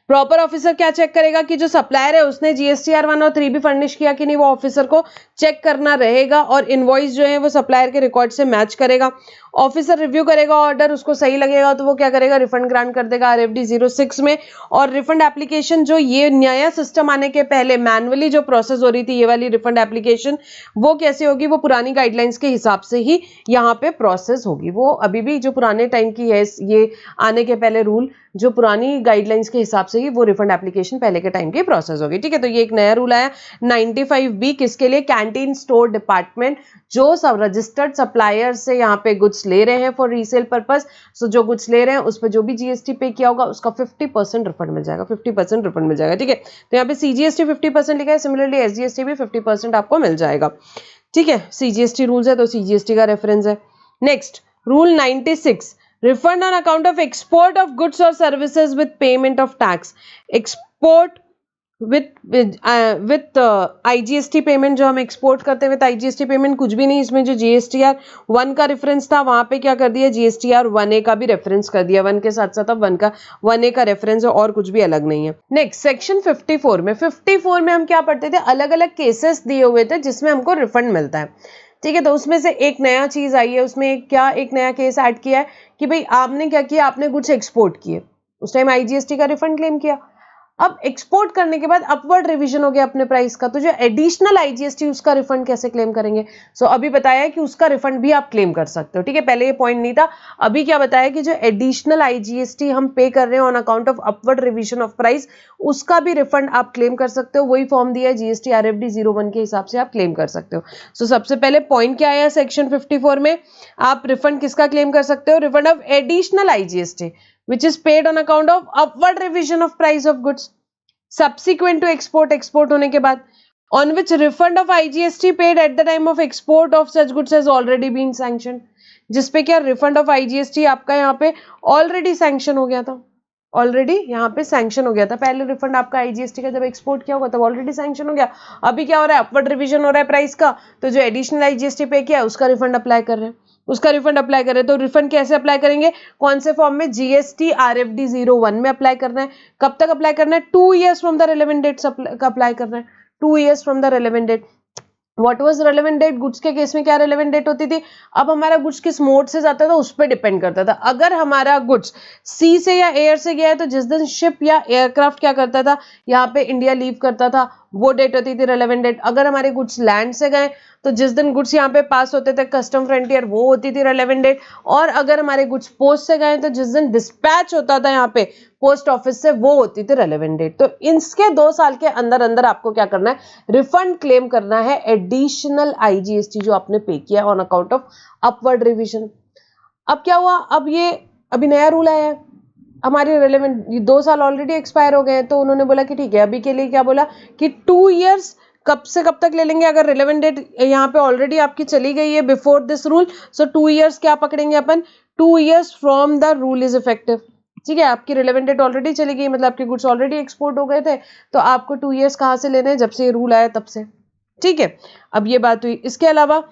प्रॉपर ऑफिसर क्या चेक करेगा कि जो सप्लायर है उसने GSTR 1 और 3 भी फर्निश किया कि नहीं, वो ऑफिसर को चेक करना रहेगा। और इनवॉइस जो है वो सप्लायर के रिकॉर्ड से मैच करेगा। ऑफिसर रिव्यू करेगा ऑर्डर, उसको सही लगेगा तो वो क्या करेगा? रिफंड ग्रांट कर देगा RFD 06 में। और रिफंड एप्लीकेशन जो ये नया सिस्टम आने के पहले मैनुअली जो प्रोसेस हो रही थी, ये वाली रिफंड एप्लीकेशन, वो कैसे होगी? वो पुरानी गाइडलाइंस के हिसाब से ही यहाँ पे प्रोसेस होगी। वो अभी भी जो पुराने टाइम की है, ये आने के पहले रूल, जो पुरानी गाइडलाइंस के हिसाब से ही वो रिफंड एप्लीकेशन पहले के टाइम की प्रोसेस होगी, ठीक है। तो ये एक नया रूल आया 95B, किसके लिए? कैंटीन स्टोर डिपार्टमेंट, जो सब रजिस्टर्ड सप्लायर से यहाँ पे गुड्स ले रहे हैं फॉर रीसेल पर्पस। सो जो गुड्स ले रहे हैं उस पर जो भी GST पे किया होगा उसका 50% रिफंड मिल जाएगा, 50% रिफंड मिल जाएगा, ठीक है। तो यहाँ पे CGST 50% लिखा है, सिमिलरली SGST भी 50% आपको मिल जाएगा, ठीक है। CGST रूल्स है तो CGST का रेफरेंस है। Next rule 96, refund on account of export of goods or services with payment of tax। export with IGST payment, जो हम एक्सपोर्ट करते हैं विद IGST पेमेंट कुछ भी नहीं। इसमें जो GSTR 1 का रेफरेंस था वहां पे क्या कर दिया? GSTR 1A का भी रेफरेंस कर दिया। 1 के साथ साथ अब 1A का रेफरेंस है और कुछ भी अलग नहीं है। नेक्स्ट सेक्शन 54 में, 54 में हम क्या पढ़ते थे? अलग अलग केसेस दिए हुए थे जिसमें हमको रिफंड मिलता है, ठीक है। तो उसमें से एक नया चीज आई है, उसमें एक नया केस ऐड किया है कि भाई आपने क्या किया? आपने कुछ एक्सपोर्ट किए, उस टाइम IGST का रिफंड क्लेम किया। अब एक्सपोर्ट करने के बाद अपवर्ड रिवीजन हो गया अपने प्राइस का, तो जो एडिशनल IGST उसका रिफंड कैसे क्लेम करेंगे? सो अभी बताया कि उसका रिफंड भी आप क्लेम कर सकते हो, ठीक है। पहले ये पॉइंट नहीं था, अभी क्या बताया कि जो एडिशनल IGST हम पे कर रहे हैं on account of upward revision of price, उसका भी रिफंड आप क्लेम कर सकते हो। वही फॉर्म दिया है GST RFD 01 के हिसाब से आप क्लेम कर सकते हो। सो सबसे पहले पॉइंट क्या आया सेक्शन 54 में? आप रिफंड किसका क्लेम कर सकते हो? Refund of additional IGST which is paid on account of upward revision of price of goods subsequent to export, export होने के बाद, on which refund of IGST paid at the time of export of such goods has already been sanctioned। जिसपे क्या refund of IGST आपका यहाँ पे already sanction हो गया था, ऑलरेडी यहाँ पे सैंक्शन हो गया था। पहले रिफंड आपका IGST का जब एक्सपोर्ट किया होगा तब ऑलरेडी सैंक्शन हो गया। अभी क्या हो रहा है? अपवर्ड रिवीजन हो रहा है प्राइस का, तो जो एडिशनल IGST पे किया है उसका रिफंड अप्लाई कर रहे हैं, उसका रिफंड अप्लाई करें। तो रिफंड कैसे अप्लाई करेंगे? कौन से फॉर्म में? GST RFD 01 में अप्लाई करना है। कब तक अप्लाई करना है? 2 years from the relevant date apply करना है, 2 years from the relevant date. What was relevant date? Goods के केस में क्या रेलेवेंट डेट होती थी? अब हमारा गुड्स किस मोड से जाता था उस पर डिपेंड करता था। अगर हमारा गुड्स सी से या एयर से गया है तो जिस दिन शिप या एयरक्राफ्ट क्या करता था, यहाँ पे इंडिया लीव करता था, वो डेट होती थी रेलेवेंट डेट। अगर हमारे गुड्स लैंड से गए तो जिस दिन गुड्स यहाँ पे पास होते थे कस्टम फ्रंटियर, वो होती थी रेलेवेंट डेट। और अगर हमारे गुड्स पोस्ट से गए तो जिस दिन डिस्पैच होता था यहाँ पे पोस्ट ऑफिस से, वो होती थी रेलेवेंट डेट। तो इसके 2 साल के अंदर अंदर आपको क्या करना है? रिफंड क्लेम करना है एडिशनल IGST जो आपने पे किया on account of upward revision. अब क्या हुआ? अब ये अभी नया रूल आया है, हमारे रेलेवेंट 2 साल ऑलरेडी एक्सपायर हो गए हैं, तो उन्होंने बोला कि ठीक है, अभी के लिए क्या बोला कि 2 years कब से कब तक ले लेंगे? अगर रिलेवेंट डेट यहाँ पे ऑलरेडी आपकी चली गई है before this rule, so 2 years क्या पकड़ेंगे अपन? 2 years from the rule is effective, ठीक है। आपकी रिलेवेंट डेट ऑलरेडी चली गई, मतलब आपके गुड्स ऑलरेडी एक्सपोर्ट हो गए थे, तो आपको 2 years कहाँ से लेने हैं? जब से ये रूल आया तब से, ठीक है। अब ये बात हुई। इसके अलावा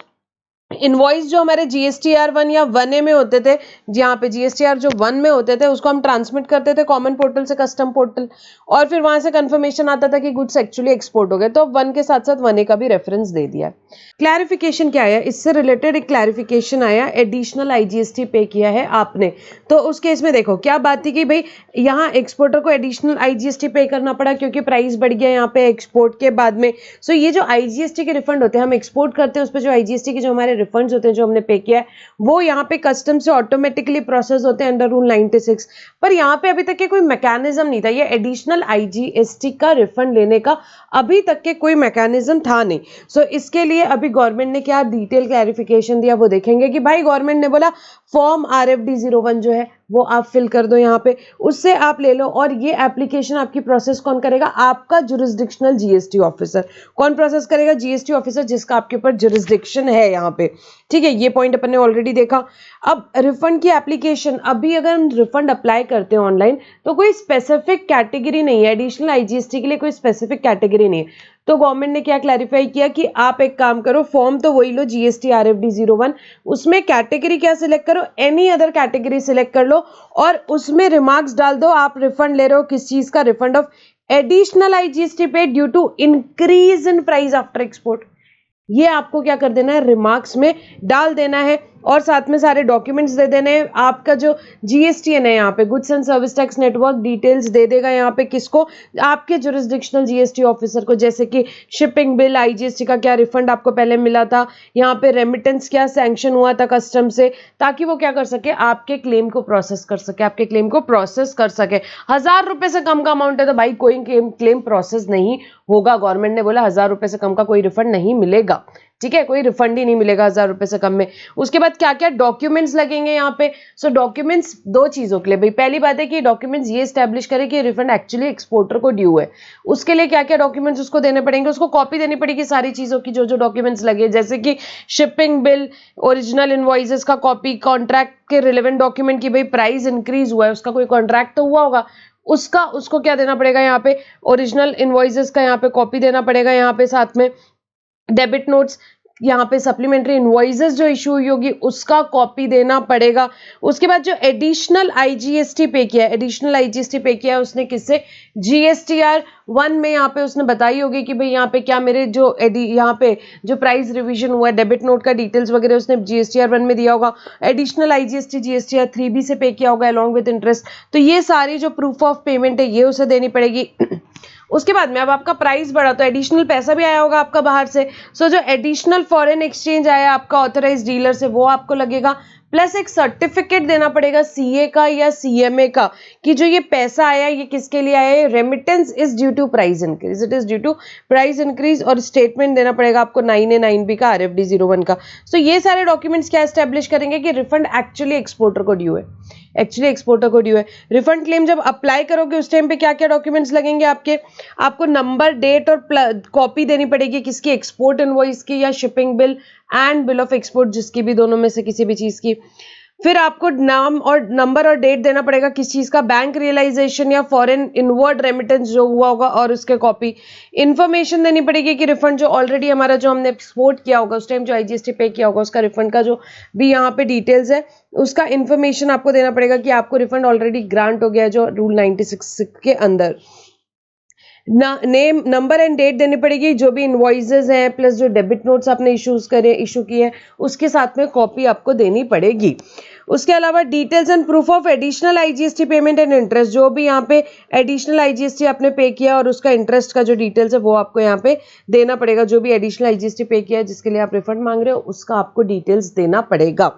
इनवॉइस जो हमारे GSTR 1 या 1A में होते थे, जहाँ पे GSTR जो 1 में होते थे उसको हम ट्रांसमिट करते थे कॉमन पोर्टल से कस्टम पोर्टल, और फिर वहां से कंफर्मेशन आता था कि गुड्स एक्चुअली एक्सपोर्ट हो गए। तो अब 1 के साथ साथ 1A का भी रेफरेंस दे दिया। क्लैरिफिकेशन क्या आया, इससे रिलेटेड एक क्लैरिफिकेशन आया, एडिशनल IGST पे किया है आपने, तो उस केस में देखो क्या बात थी कि भाई यहाँ एक्सपोर्टर को एडिशनल IGST पे करना पड़ा क्योंकि प्राइस बढ़ गया यहाँ पे एक्सपोर्ट के बाद में। सो ये जो IGST के रिफंड होते हैं, हम एक्सपोर्ट करते हैं उस पर जो IGST के जो हमारे रिफंड्स होते हैं जो हमने पे किया है, वो यहाँ पे कस्टम से ऑटोमेटिकली प्रोसेस होते हैं अंडर रूल 96। पर यहाँ पे अभी तक के कोई मैकेनिज्म नहीं था, ये एडिशनल IGST का रिफंड लेने का अभी तक के कोई मैकेनिज्म था नहीं। सो इसके लिए अभी गवर्नमेंट ने क्या डिटेल क्लैरिफिकेशन दिया वो देखेंगे कि भाई गवर्नमेंट ने बोला फॉर्म RFD01 जो है वो आप फिल कर दो यहाँ पे, उससे आप ले लो, और ये एप्लीकेशन आपकी प्रोसेस कौन करेगा, आपका जुरिस्डिक्शनल GST ऑफिसर। कौन प्रोसेस करेगा, GST ऑफिसर जिसका आपके ऊपर जुरिस्डिक्शन है यहाँ पे। ठीक है, ये पॉइंट अपन ने ऑलरेडी देखा। अब रिफंड की एप्लीकेशन, अभी अगर हम रिफंड अप्लाई करते हैं ऑनलाइन तो कोई स्पेसिफिक कैटेगरी नहीं है, एडिशनल IGST के लिए कोई स्पेसिफिक कैटेगरी नहीं है। तो गवर्नमेंट ने क्या क्लैरिफाई किया कि आप एक काम करो, फॉर्म तो वही लो GST RFD01, उसमें कैटेगरी क्या सिलेक्ट करो, एनी अदर कैटेगरी सिलेक्ट कर लो, और उसमें रिमार्क्स डाल दो आप रिफंड ले रहे हो किस चीज का, refund of additional IGST pay due to increase in price after export. ये आपको क्या कर देना है, रिमार्क्स में डाल देना है, और साथ में सारे डॉक्यूमेंट्स दे देने हैं। आपका जो GSTN है यहाँ पे, goods and service tax network, details दे देगा यहाँ पे किसको, आपके जुरिस्डिक्शनल GST ऑफिसर को, जैसे कि शिपिंग बिल, IGST का क्या रिफंड आपको पहले मिला था, यहाँ पे रेमिटेंस क्या सैंक्शन हुआ था कस्टम से, ताकि वो क्या कर सके, आपके क्लेम को प्रोसेस कर सके, आपके क्लेम को प्रोसेस कर सके। 1000 रुपए से कम का अमाउंट है तो भाई कोई क्लेम प्रोसेस नहीं होगा। गवर्नमेंट ने बोला 1000 रुपए से कम का कोई रिफंड नहीं मिलेगा। ठीक है, कोई रिफंड ही नहीं मिलेगा 1000 रुपए से कम में। उसके बाद क्या क्या डॉक्यूमेंट्स लगेंगे यहाँ पे, सो डॉक्यूमेंट्स दो चीजों के लिए भाई, पहली बात है कि डॉक्यूमेंट्स ये स्टैब्लिश करें कि रिफंड एक्चुअली एक्सपोर्टर को ड्यू है। उसके लिए क्या क्या डॉक्यूमेंट्स उसको देने पड़ेंगे, उसको कॉपी देनी पड़ेगी सारी चीजों की, जो जो डॉक्यूमेंट्स लगे, जैसे कि शिपिंग बिल, ओरिजिनल इनवॉइसेस का कॉपी, कॉन्ट्रैक्ट के रिलेवेंट डॉक्यूमेंट की भाई प्राइस इंक्रीज हुआ है, उसका कोई कॉन्ट्रैक्ट तो हुआ होगा, उसका उसको क्या देना पड़ेगा यहाँ पे, ओरिजिनल इनवॉइसेस का यहाँ पे कॉपी देना पड़ेगा यहाँ पे, साथ में डेबिट नोट्स, यहाँ पे सप्लीमेंट्री इनवॉइसेस जो इशू हुई होगी उसका कॉपी देना पड़ेगा। उसके बाद जो एडिशनल IGST पे किया है, एडिशनल IGST पे किया है उसने किससे, GSTR 1 में यहाँ पे उसने बताई होगी कि भाई यहाँ पे क्या मेरे जो यहाँ पे जो प्राइस रिवीजन हुआ है, डेबिट नोट का डिटेल्स वगैरह उसने GSTR 1 में दिया होगा। एडिशनल IGST GSTR 3B से पे किया होगा अलॉन्ग विद इंटरेस्ट। तो ये सारी जो प्रूफ ऑफ पेमेंट है ये उसे देनी पड़ेगी। उसके बाद में अब आपका प्राइस बढ़ा तो एडिशनल पैसा भी आया होगा आपका बाहर से, सो जो एडिशनल फॉरेन एक्सचेंज आया आपका ऑथराइज डीलर से वो आपको लगेगा, प्लस एक सर्टिफिकेट देना पड़ेगा CA का या CMA का कि जो ये पैसा आया ये किसके लिए आया है, remittance is due to price increase, it is due to price increase, और स्टेटमेंट देना पड़ेगा आपको 9A 9B का, RFD01 का। सो ये सारे डॉक्यूमेंट्स क्या एस्टेब्लिश करेंगे कि रिफंड एक्चुअली एक्सपोर्टर को ड्यू है, एक्चुअली एक्सपोर्टर को ड्यू है। रिफंड क्लेम जब अप्लाई करोगे उस टाइम पे क्या क्या डॉक्यूमेंट्स लगेंगे आपके, आपको नंबर, डेट और कॉपी देनी पड़ेगी किसकी, एक्सपोर्ट इनवॉइस की या shipping bill and bill of export, जिसकी भी, दोनों में से किसी भी चीज की। फिर आपको नाम और नंबर और डेट देना पड़ेगा किस चीज का, बैंक रियलाइजेशन या फॉरेन इनवर्ड रेमिटेंस जो हुआ होगा और उसके कॉपी। इन्फॉर्मेशन देनी पड़ेगी कि रिफंड जो ऑलरेडी हमारा जो हमने एक्सपोर्ट किया होगा उस टाइम जो IGST पे किया होगा उसका रिफंड का जो भी यहाँ पे डिटेल्स है उसका इन्फॉर्मेशन आपको देना पड़ेगा कि आपको रिफंड ऑलरेडी ग्रांट हो गया है जो रूल 96 के अंदर। नेम, नंबर एंड डेट देनी पड़ेगी, जो भी इनवॉइसेस हैं प्लस जो डेबिट नोट्स आपने इशू किए हैं उसके साथ में कॉपी आपको देनी पड़ेगी। उसके अलावा details and proof of additional IGST payment and interest, जो भी यहाँ पे एडिशनल IGST आपने पे किया और उसका इंटरेस्ट का जो डिटेल्स है वो आपको यहाँ पे देना पड़ेगा। जो भी एडिशनल IGST पे किया है जिसके लिए आप रिफंड मांग रहे हो उसका आपको डिटेल्स देना पड़ेगा।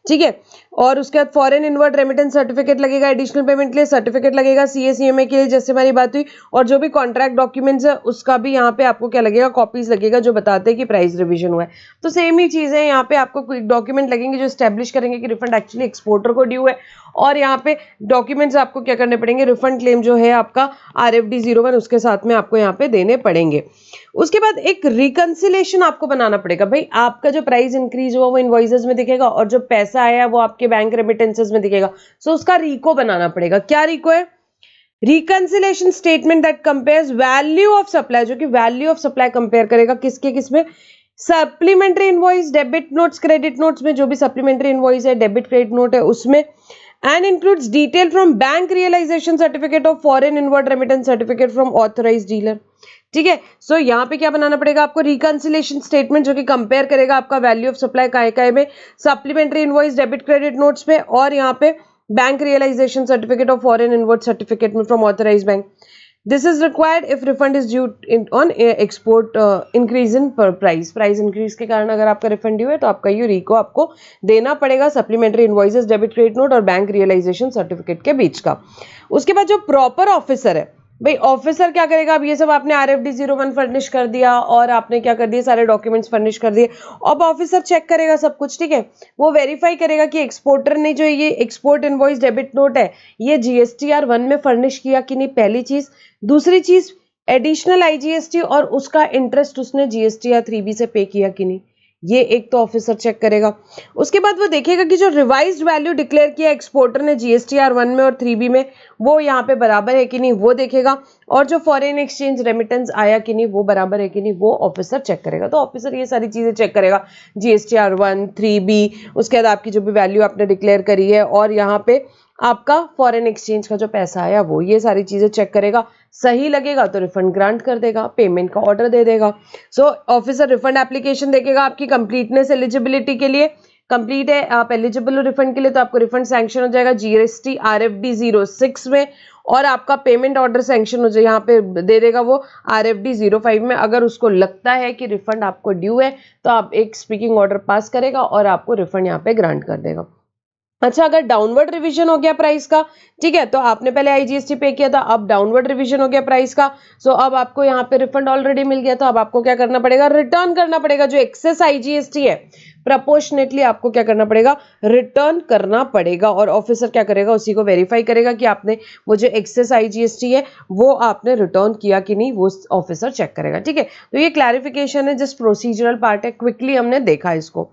ठीक है, और उसके बाद फॉरेन इनवर्ड रेमिटेंस सर्टिफिकेट लगेगा एडिशनल पेमेंट के लिए, सर्टिफिकेट लगेगा CA CMA के लिए जैसे हमारी बात हुई, और जो भी कॉन्ट्रैक्ट डॉक्यूमेंट्स है उसका भी यहाँ पे आपको क्या लगेगा, कॉपीज लगेगा जो बताते हैं कि प्राइस रिवीजन हुआ है। तो सेम ही चीज है, यहाँ पे आपको डॉक्यूमेंट लगेंगे जो स्टैब्लिश करेंगे कि रिफंड एक्चुअली एक्सपोर्टर को ड्यू है, और यहाँ पे डॉक्यूमेंट्स आपको क्या करने पड़ेंगे, रिफंड क्लेम जो है आपका RFD01 उसके साथ में आपको यहाँ पे देने पड़ेंगे। उसके बाद एक रिकंसिलेशन आपको बनाना पड़ेगा, भाई आपका जो प्राइस इंक्रीज हुआ वो इनवॉइसेस में दिखेगा और जो पैसा आया वो आपके बैंक रेमिटेंसेस में दिखेगा, सो उसका रिको बनाना पड़ेगा। क्या रिको है, reconciliation statement that compares value of supply, जो कि वैल्यू ऑफ सप्लाई कंपेयर करेगा किसके किसमें, supplementary invoice, debit notes, credit notes में जो भी सप्लीमेंट्री इनवॉइस है, डेबिट क्रेडिट नोट है उसमें, and includes detail from bank realisation certificate of foreign inward remittance certificate from authorised dealer. ठीक है, सो यहाँ पे क्या बनाना पड़ेगा आपको, रिकंसिलेशन स्टेटमेंट जो कि कंपेयर करेगा आपका वैल्यू ऑफ सप्लाई काय में, supplementary invoice, debit credit notes पे, और यहाँ पे bank realisation certificate of foreign inward certificate में from authorised bank. This is required if refund is due on export increase in price increase के कारण अगर आपका रिफंड ड्यू है तो आपका ये रिको आपको देना पड़ेगा supplementary invoices, debit credit note और बैंक रियलाइजेशन सर्टिफिकेट के बीच का। उसके बाद जो प्रॉपर ऑफिसर है, भाई ऑफिसर क्या करेगा, अब ये सब आपने RFD 01 फर्निश कर दिया और आपने क्या कर दिया, सारे डॉक्यूमेंट्स फर्निश कर दिए। अब ऑफिसर चेक करेगा सब कुछ, ठीक है, वो वेरीफाई करेगा कि एक्सपोर्टर ने जो ये एक्सपोर्ट इनवॉइस डेबिट नोट है ये GSTR 1 में फर्निश किया कि नहीं, पहली चीज। दूसरी चीज, एडिशनल IGST और उसका इंटरेस्ट उसने GSTR 3B से पे किया कि नहीं, ये एक तो ऑफिसर चेक करेगा। उसके बाद वो देखेगा कि जो रिवाइज्ड वैल्यू डिक्लेयर किया एक्सपोर्टर ने GSTR 1 में और 3B में वो यहाँ पे बराबर है कि नहीं वो देखेगा, और जो फॉरेन एक्सचेंज रेमिटेंस आया कि नहीं वो बराबर है कि नहीं वो ऑफिसर चेक करेगा। तो ऑफिसर ये सारी चीजें चेक करेगा, GSTR 1, 3B, उसके बाद आपकी जो भी वैल्यू आपने डिक्लेयर करी है और यहाँ पे आपका फॉरेन एक्सचेंज का जो पैसा आया वो, ये सारी चीजें चेक करेगा। सही लगेगा तो रिफंड ग्रांट कर देगा, पेमेंट का ऑर्डर दे देगा। सो ऑफिसर रिफंड एप्लीकेशन देखेगा आपकी कंप्लीटनेस एलिजिबिलिटी के लिए, कंप्लीट है आप एलिजिबल हो रिफंड के लिए तो आपको रिफंड सैंक्शन हो जाएगा GST RFD 06 में, और आपका पेमेंट ऑर्डर सैंक्शन हो जाए यहाँ पे दे देगा वो RFD 05 में। अगर उसको लगता है कि रिफंड आपको ड्यू है तो आप एक स्पीकिंग ऑर्डर पास करेगा और आपको रिफंड यहाँ पे ग्रांट कर देगा। अच्छा, अगर डाउनवर्ड रिवीजन हो गया प्राइस का, ठीक है, तो आपने पहले IGST पे किया था, अब डाउनवर्ड रिवीजन हो गया प्राइस का, सो अब आपको यहाँ पे रिफंड ऑलरेडी मिल गया, तो अब आपको क्या करना पड़ेगा, रिटर्न करना पड़ेगा। जो एक्सेस IGST है प्रपोर्शनेटली आपको क्या करना पड़ेगा, रिटर्न करना पड़ेगा, और ऑफिसर क्या करेगा, उसी को वेरीफाई करेगा कि आपने वो जो एक्सेस IGST है वो आपने रिटर्न किया कि नहीं, वो ऑफिसर चेक करेगा। ठीक है, तो ये क्लैरिफिकेशन है, जस्ट प्रोसीजरल पार्ट है, क्विकली हमने देखा इसको।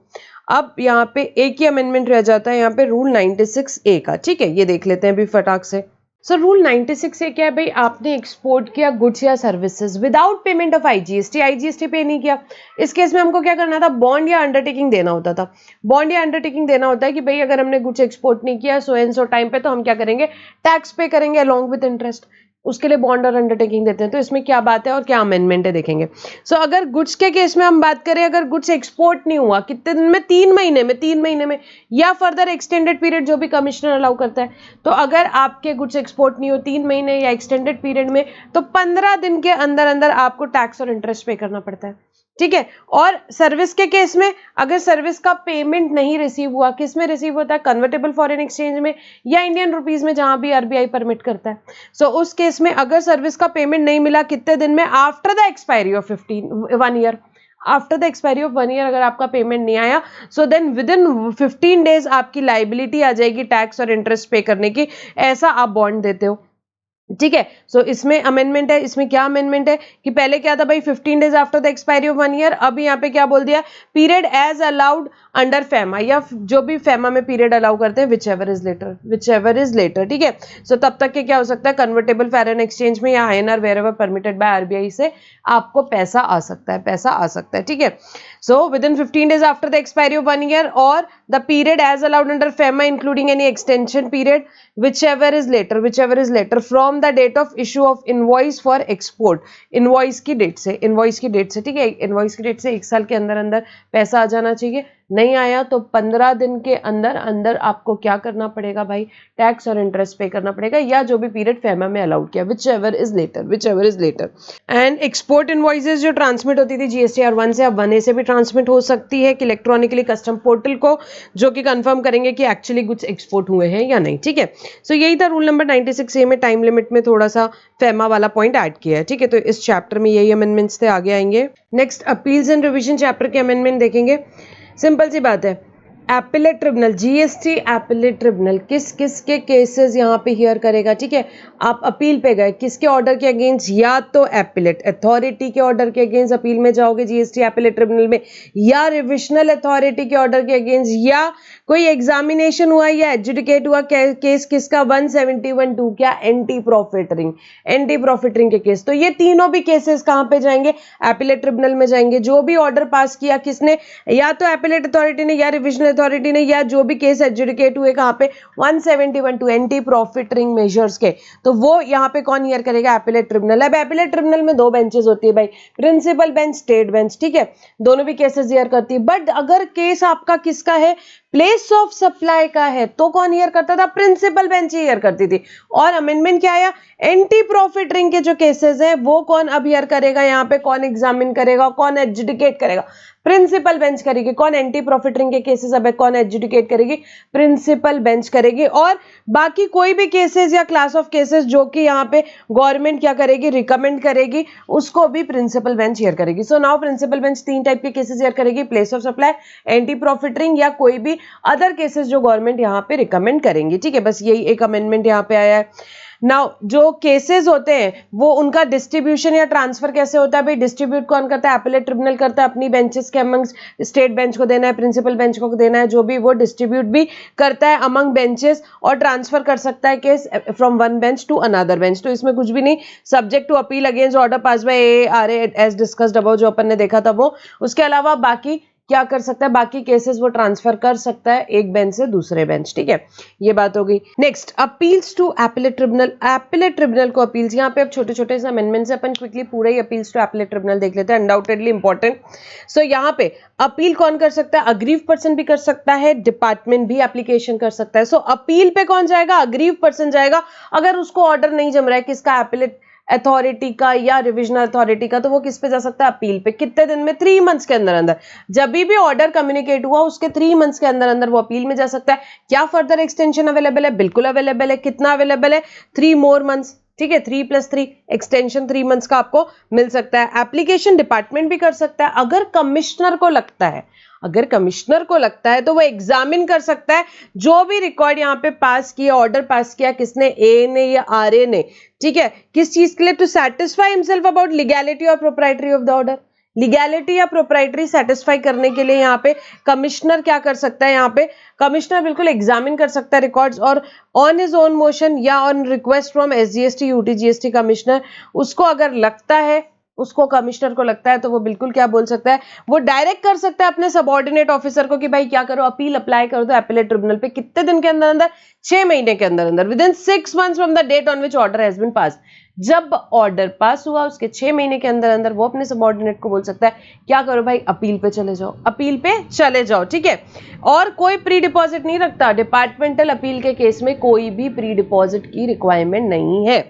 अब यहाँ पे एक ही अमेंडमेंट रह जाता है, यहाँ पे रूल 96A का। ठीक है, ये देख लेते हैं अभी फटाक से। सो रूल 96A क्या है भाई, आपने एक्सपोर्ट किया गुड्स या services without payment of IGST पे नहीं किया, इस केस में हमको क्या करना था, बॉन्ड या अंडरटेकिंग देना होता था। बॉन्ड या अंडरटेकिंग देना होता है कि भाई अगर हमने गुड्स एक्सपोर्ट नहीं किया सो एंड सो टाइम पे, तो हम क्या करेंगे, टैक्स पे करेंगे अलॉन्ग विद इंटरेस्ट, उसके लिए बॉन्ड और अंडरटेकिंग देते हैं। तो इसमें क्या बात है और क्या अमेंडमेंट है देखेंगे। सो अगर गुड्स के केस में हम बात करें, अगर गुड्स एक्सपोर्ट नहीं हुआ कितने दिन में, 3 महीने में या फर्दर एक्सटेंडेड पीरियड जो भी कमिश्नर अलाउ करता है, तो अगर आपके गुड्स एक्सपोर्ट नहीं हो 3 महीने या एक्सटेंडेड पीरियड में, तो 15 दिन के अंदर अंदर आपको टैक्स और इंटरेस्ट पे करना पड़ता है। ठीक है, और सर्विस के केस में अगर सर्विस का पेमेंट नहीं रिसीव हुआ, किस में रिसीव होता है, कन्वर्टेबल फॉरेन एक्सचेंज में या इंडियन रुपीज में, जहां भी RBI परमिट करता है। सो उस केस में अगर सर्विस का पेमेंट नहीं मिला कितने दिन में, after the expiry of 1 year, after the expiry of 1 year अगर आपका पेमेंट नहीं आया, so then within 15 days आपकी लाइबिलिटी आ जाएगी टैक्स और इंटरेस्ट पे करने की, ऐसा आप बॉन्ड देते हो। ठीक है, सो इसमें अमेंडमेंट है, इसमें क्या अमेंडमेंट है कि पहले क्या था भाई, 15 days after the expiry of 1 year, अब यहाँ पे क्या बोल दिया, period as allowed under FEMA, या जो भी फेमा में पीरियड अलाउ करते हैं, विच एवर इज लेटर। ठीक है, सो तब तक के क्या हो सकता है, कन्वर्टेबल फॉरेन एक्सचेंज में या INR wherever permitted by RBI से आपको पैसा आ सकता है। ठीक है, so within 15 days after the expiry of 1 year और the period as allowed under FEMA including any extension period, whichever is later from the date of issue of invoice for export, invoice की date से, ठीक है, invoice की date से 1 साल के अंदर अंदर पैसा आ जाना चाहिए। नहीं आया तो 15 दिन के अंदर अंदर आपको क्या करना पड़ेगा भाई, टैक्स और इंटरेस्ट पे करना पड़ेगा, या जो भी पीरियड फेमा में अलाउड किया, whichever is later। And export invoices जो ट्रांसमिट होती थी GSTR 1 से, अब 1A से भी ट्रांसमिट हो सकती है कि इलेक्ट्रॉनिकली कस्टम पोर्टल को, जो कि कंफर्म करेंगे कि एक्चुअली गुड्स एक्सपोर्ट हुए हैं या नहीं। ठीक है, सो यही था रूल नंबर 96A में, टाइम लिमिट में थोड़ा सा फेमा वाला पॉइंट ऐड किया है। ठीक है, तो इस चैप्टर में यही अमेंडमेंट्स थे, आगे आएंगे। Next appeals and revision chapter के अमेंडमेंट देखेंगे। सिंपल सी बात है, appellate tribunal, GST appellate tribunal किस किस के केसेस यहाँ पे हियर करेगा, ठीक है। आप अपील पे गए, किसके ऑर्डर के अगेंस्ट, या तो एपेलेट अथॉरिटी के ऑर्डर के अगेंस्ट अपील में जाओगे जीएसटी एपेलेट ट्रिब्यूनल में, या रिविजनल अथॉरिटी के ऑर्डर के अगेंस्ट, या कोई एग्जामिनेशन हुआ या एडजुडिकेट हुआ केस किसका 171(2) क्या, एंटी प्रॉफिटरिंग, एंटी प्रॉफिटरिंग के केस। तो ये तीनों भी केसेस कहाँ पे जाएंगे, एपेलेट ट्रिब्यूनल में जाएंगे। जो भी ऑर्डर पास किया किसने, या तो एपेलेट अथॉरिटी ने या रिविजनल अथॉरिटी ने, या जो भी केस एडजुडिकेट हुए कहाँ पे 171(2) एंटी प्रॉफिटरिंग मेजर्स के, तो वो यहाँ पे कौन हियर करेगा, एपेलेट ट्रिब्यूनल। अब एपेलेट ट्रिब्यूनल में दो बेंचेस होती है भाई, प्रिंसिपल बेंच, स्टेट बेंच, ठीक है, दोनों भी केसेस हियर करती है। बट अगर केस आपका किसका है, प्लेस ऑफ सप्लाई का है, तो कौन हियर करता था, प्रिंसिपल बेंच हियर करती थी। और अमेंडमेंट क्या आया, एंटी प्रॉफिटरिंग के जो केसेस हैं वो कौन अब हियर करेगा, यहाँ पे कौन एग्जामिन करेगा, कौन एडजुडिकेट करेगा, प्रिंसिपल बेंच करेगी। कौन एंटी प्रॉफिटरिंग के केसेस अब कौन एडजुडिकेट करेगी, प्रिंसिपल बेंच करेगी। और बाकी कोई भी केसेस या क्लास ऑफ केसेस जो कि यहाँ पे गवर्नमेंट क्या करेगी, रिकमेंड करेगी, उसको भी प्रिंसिपल बेंच हियर करेगी। सो नाउ प्रिंसिपल बेंच तीन टाइप के केसेस हियर करेगी, place of supply, anti profiteering, या कोई भी अदर केसेस जो गवर्नमेंट यहाँ पे रिकमेंड करेंगी, ठीक है। बस यही एक अमेंडमेंट यहाँ पे आया है। नाउ जो केसेस होते हैं वो उनका डिस्ट्रीब्यूशन या ट्रांसफर कैसे होता है भाई, डिस्ट्रीब्यूट कौन करता है, एपेलेट ट्रिब्यूनल करता है अपनी बेंचेस के अमंग, स्टेट बेंच को देना है, प्रिंसिपल बेंच को देना है, जो भी वो डिस्ट्रीब्यूट भी करता है अमंग बेंचेस, और ट्रांसफर कर सकता है case from one bench to another bench. तो इसमें कुछ भी नहीं, subject to appeal against order pass by AARA as discussed above, जो अपन ने देखा था वो। उसके अलावा बाकी क्या कर सकता है, बाकी केसेस वो ट्रांसफर कर सकता है एक बेंच से दूसरे बेंच, ठीक है। ये बात हो गई। Next, appeals to appellate tribunal. Appellate tribunal को अपील्स, यहाँ पे अब छोटे छोटे से अमेंडमेंट से अपन क्विकली पूरा ही अपील्स टू एपेलेट ट्रिब्यूनल देख लेते हैं, अनडाउटेडली इंपॉर्टेंट। सो यहाँ पे अपील कौन कर सकता है, अग्रीव पर्सन भी कर सकता है, डिपार्टमेंट भी एप्लीकेशन कर सकता है। सो अपील पे कौन जाएगा, अग्रीव पर्सन जाएगा। अगर उसको ऑर्डर नहीं जम रहा है किसका, एपेलेट अथॉरिटी का या रिविजनल अथॉरिटी का, तो वो किस पे जा सकता है, अपील पे। कितने दिन में, 3 मंथ्स के अंदर अंदर, जब भी ऑर्डर कम्युनिकेट हुआ उसके 3 मंथ्स के अंदर अंदर वो अपील में जा सकता है। क्या फर्दर एक्सटेंशन अवेलेबल है, बिल्कुल अवेलेबल है। कितना अवेलेबल है, 3 मोर मंथ्स, ठीक है, 3 + 3 एक्सटेंशन 3 मंथ्स का आपको मिल सकता है। एप्लीकेशन डिपार्टमेंट भी कर सकता है। अगर कमिश्नर को लगता है, अगर कमिश्नर को लगता है तो वो एग्जामिन कर सकता है जो भी रिकॉर्ड यहाँ पे पास किया, ऑर्डर पास किया किसने, ए ने या आरए ने, ठीक है, किस चीज के लिए, to satisfy himself about legality और proprietary of the order. Legality या प्रोप्राइटरी सेटिस्फाई करने के लिए यहाँ पे कमिश्नर क्या कर सकता है, यहाँ पे कमिश्नर बिल्कुल एग्जामिन कर सकता है रिकॉर्ड्स, और ऑन हिज ओन मोशन या on request from SGST UT GST commissioner, उसको अगर लगता है, उसको कमिश्नर को लगता है, तो वो बिल्कुल क्या बोल सकता है, वो डायरेक्ट कर सकता है अपने सबऑर्डिनेट ऑफिसर को कि भाई क्या करो, अपील अप्लाई कर दो एपेलेट ट्रिब्यूनल पे। कितने दिन के अंदर अंदर, 6 महीने के अंदर अंदर, within 6 months from the date on which order has been pass. जब ऑर्डर पास हुआ उसके 6 महीने के अंदर अंदर वो अपने सबऑर्डिनेट को बोल सकता है क्या करो भाई, अपील पे चले जाओ, अपील पे चले जाओ, ठीक है। और कोई प्री डिपॉजिट नहीं रखता, डिपार्टमेंटल अपील के केस में कोई भी प्री डिपॉजिट की रिक्वायरमेंट नहीं है,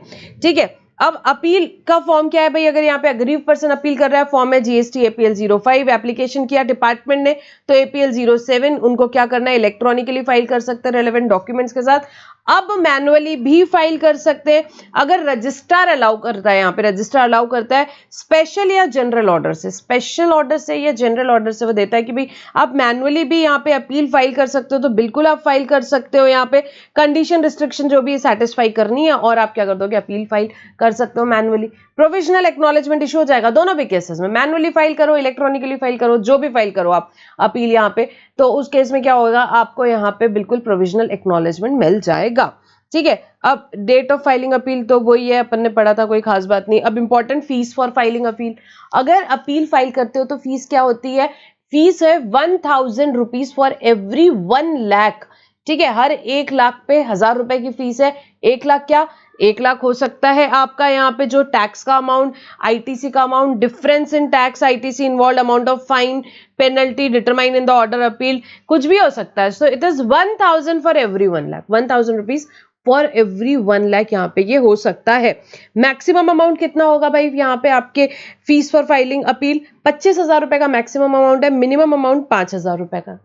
ठीक है। अब अपील का फॉर्म क्या है भाई, अगर यहाँ पे अग्रीव पर्सन अपील कर रहा है, फॉर्म है GST APL 05, एप्लीकेशन किया डिपार्टमेंट ने तो APL 07, उनको क्या करना है, इलेक्ट्रॉनिकली फाइल कर सकते हैं रेलेवेंट डॉक्यूमेंट्स के साथ। अब मैनुअली भी फाइल कर सकते हैं अगर रजिस्ट्रार अलाउ करता है, यहाँ पे रजिस्ट्रार अलाउ करता है स्पेशल या जनरल ऑर्डर से, स्पेशल ऑर्डर से या जनरल ऑर्डर से वो देता है कि भाई आप मैनुअली भी यहाँ पे अपील फाइल कर सकते हो, तो बिल्कुल आप फाइल कर सकते हो। यहाँ पे कंडीशन रिस्ट्रिक्शन जो भी सेटिस्फाई करनी है और आप क्या कर दोगे, अपील फाइल कर सकते हो मैनुअली। प्रोविजनल एक्नॉलेजमेंट इशू हो जाएगा दोनों भी केसेस में, मैनुअली फाइल करो, इलेक्ट्रॉनिकली फाइल करो, जो भी फाइल करो आप अपील यहाँ पे, तो उस केस में क्या होगा, आपको यहाँ पे बिल्कुल प्रोविजनल एक्नॉलेजमेंट मिल जाएगा, ठीक है। अब डेट ऑफ फाइलिंग अपील तो वही है, अपन ने पढ़ा था, कोई खास बात नहीं। अब important fees for filing appeal, अगर अपील फाइल करते हो तो फीस क्या होती है, फीस है 1000 रुपीज फॉर एवरी 1 लाख, ठीक है। हर 1 लाख पे 1000 रुपए की फीस है। 1 लाख क्या, 1 लाख हो सकता है आपका यहाँ पे जो टैक्स का अमाउंट, ITC का amount, difference in tax ITC involve, amount of fine, penalty determine in the order appeal, कुछ भी हो सकता है। So it is 1000 for every 1 lakh, 1000 rupees for every 1 lakh यहाँ पे ये हो सकता है। मैक्सिमम अमाउंट कितना होगा भाई, यहाँ पे आपके फीस फॉर फाइलिंग अपील 25,000 रुपए का मैक्सिमम अमाउंट है, मिनिमम अमाउंट 5,000 रुपए का,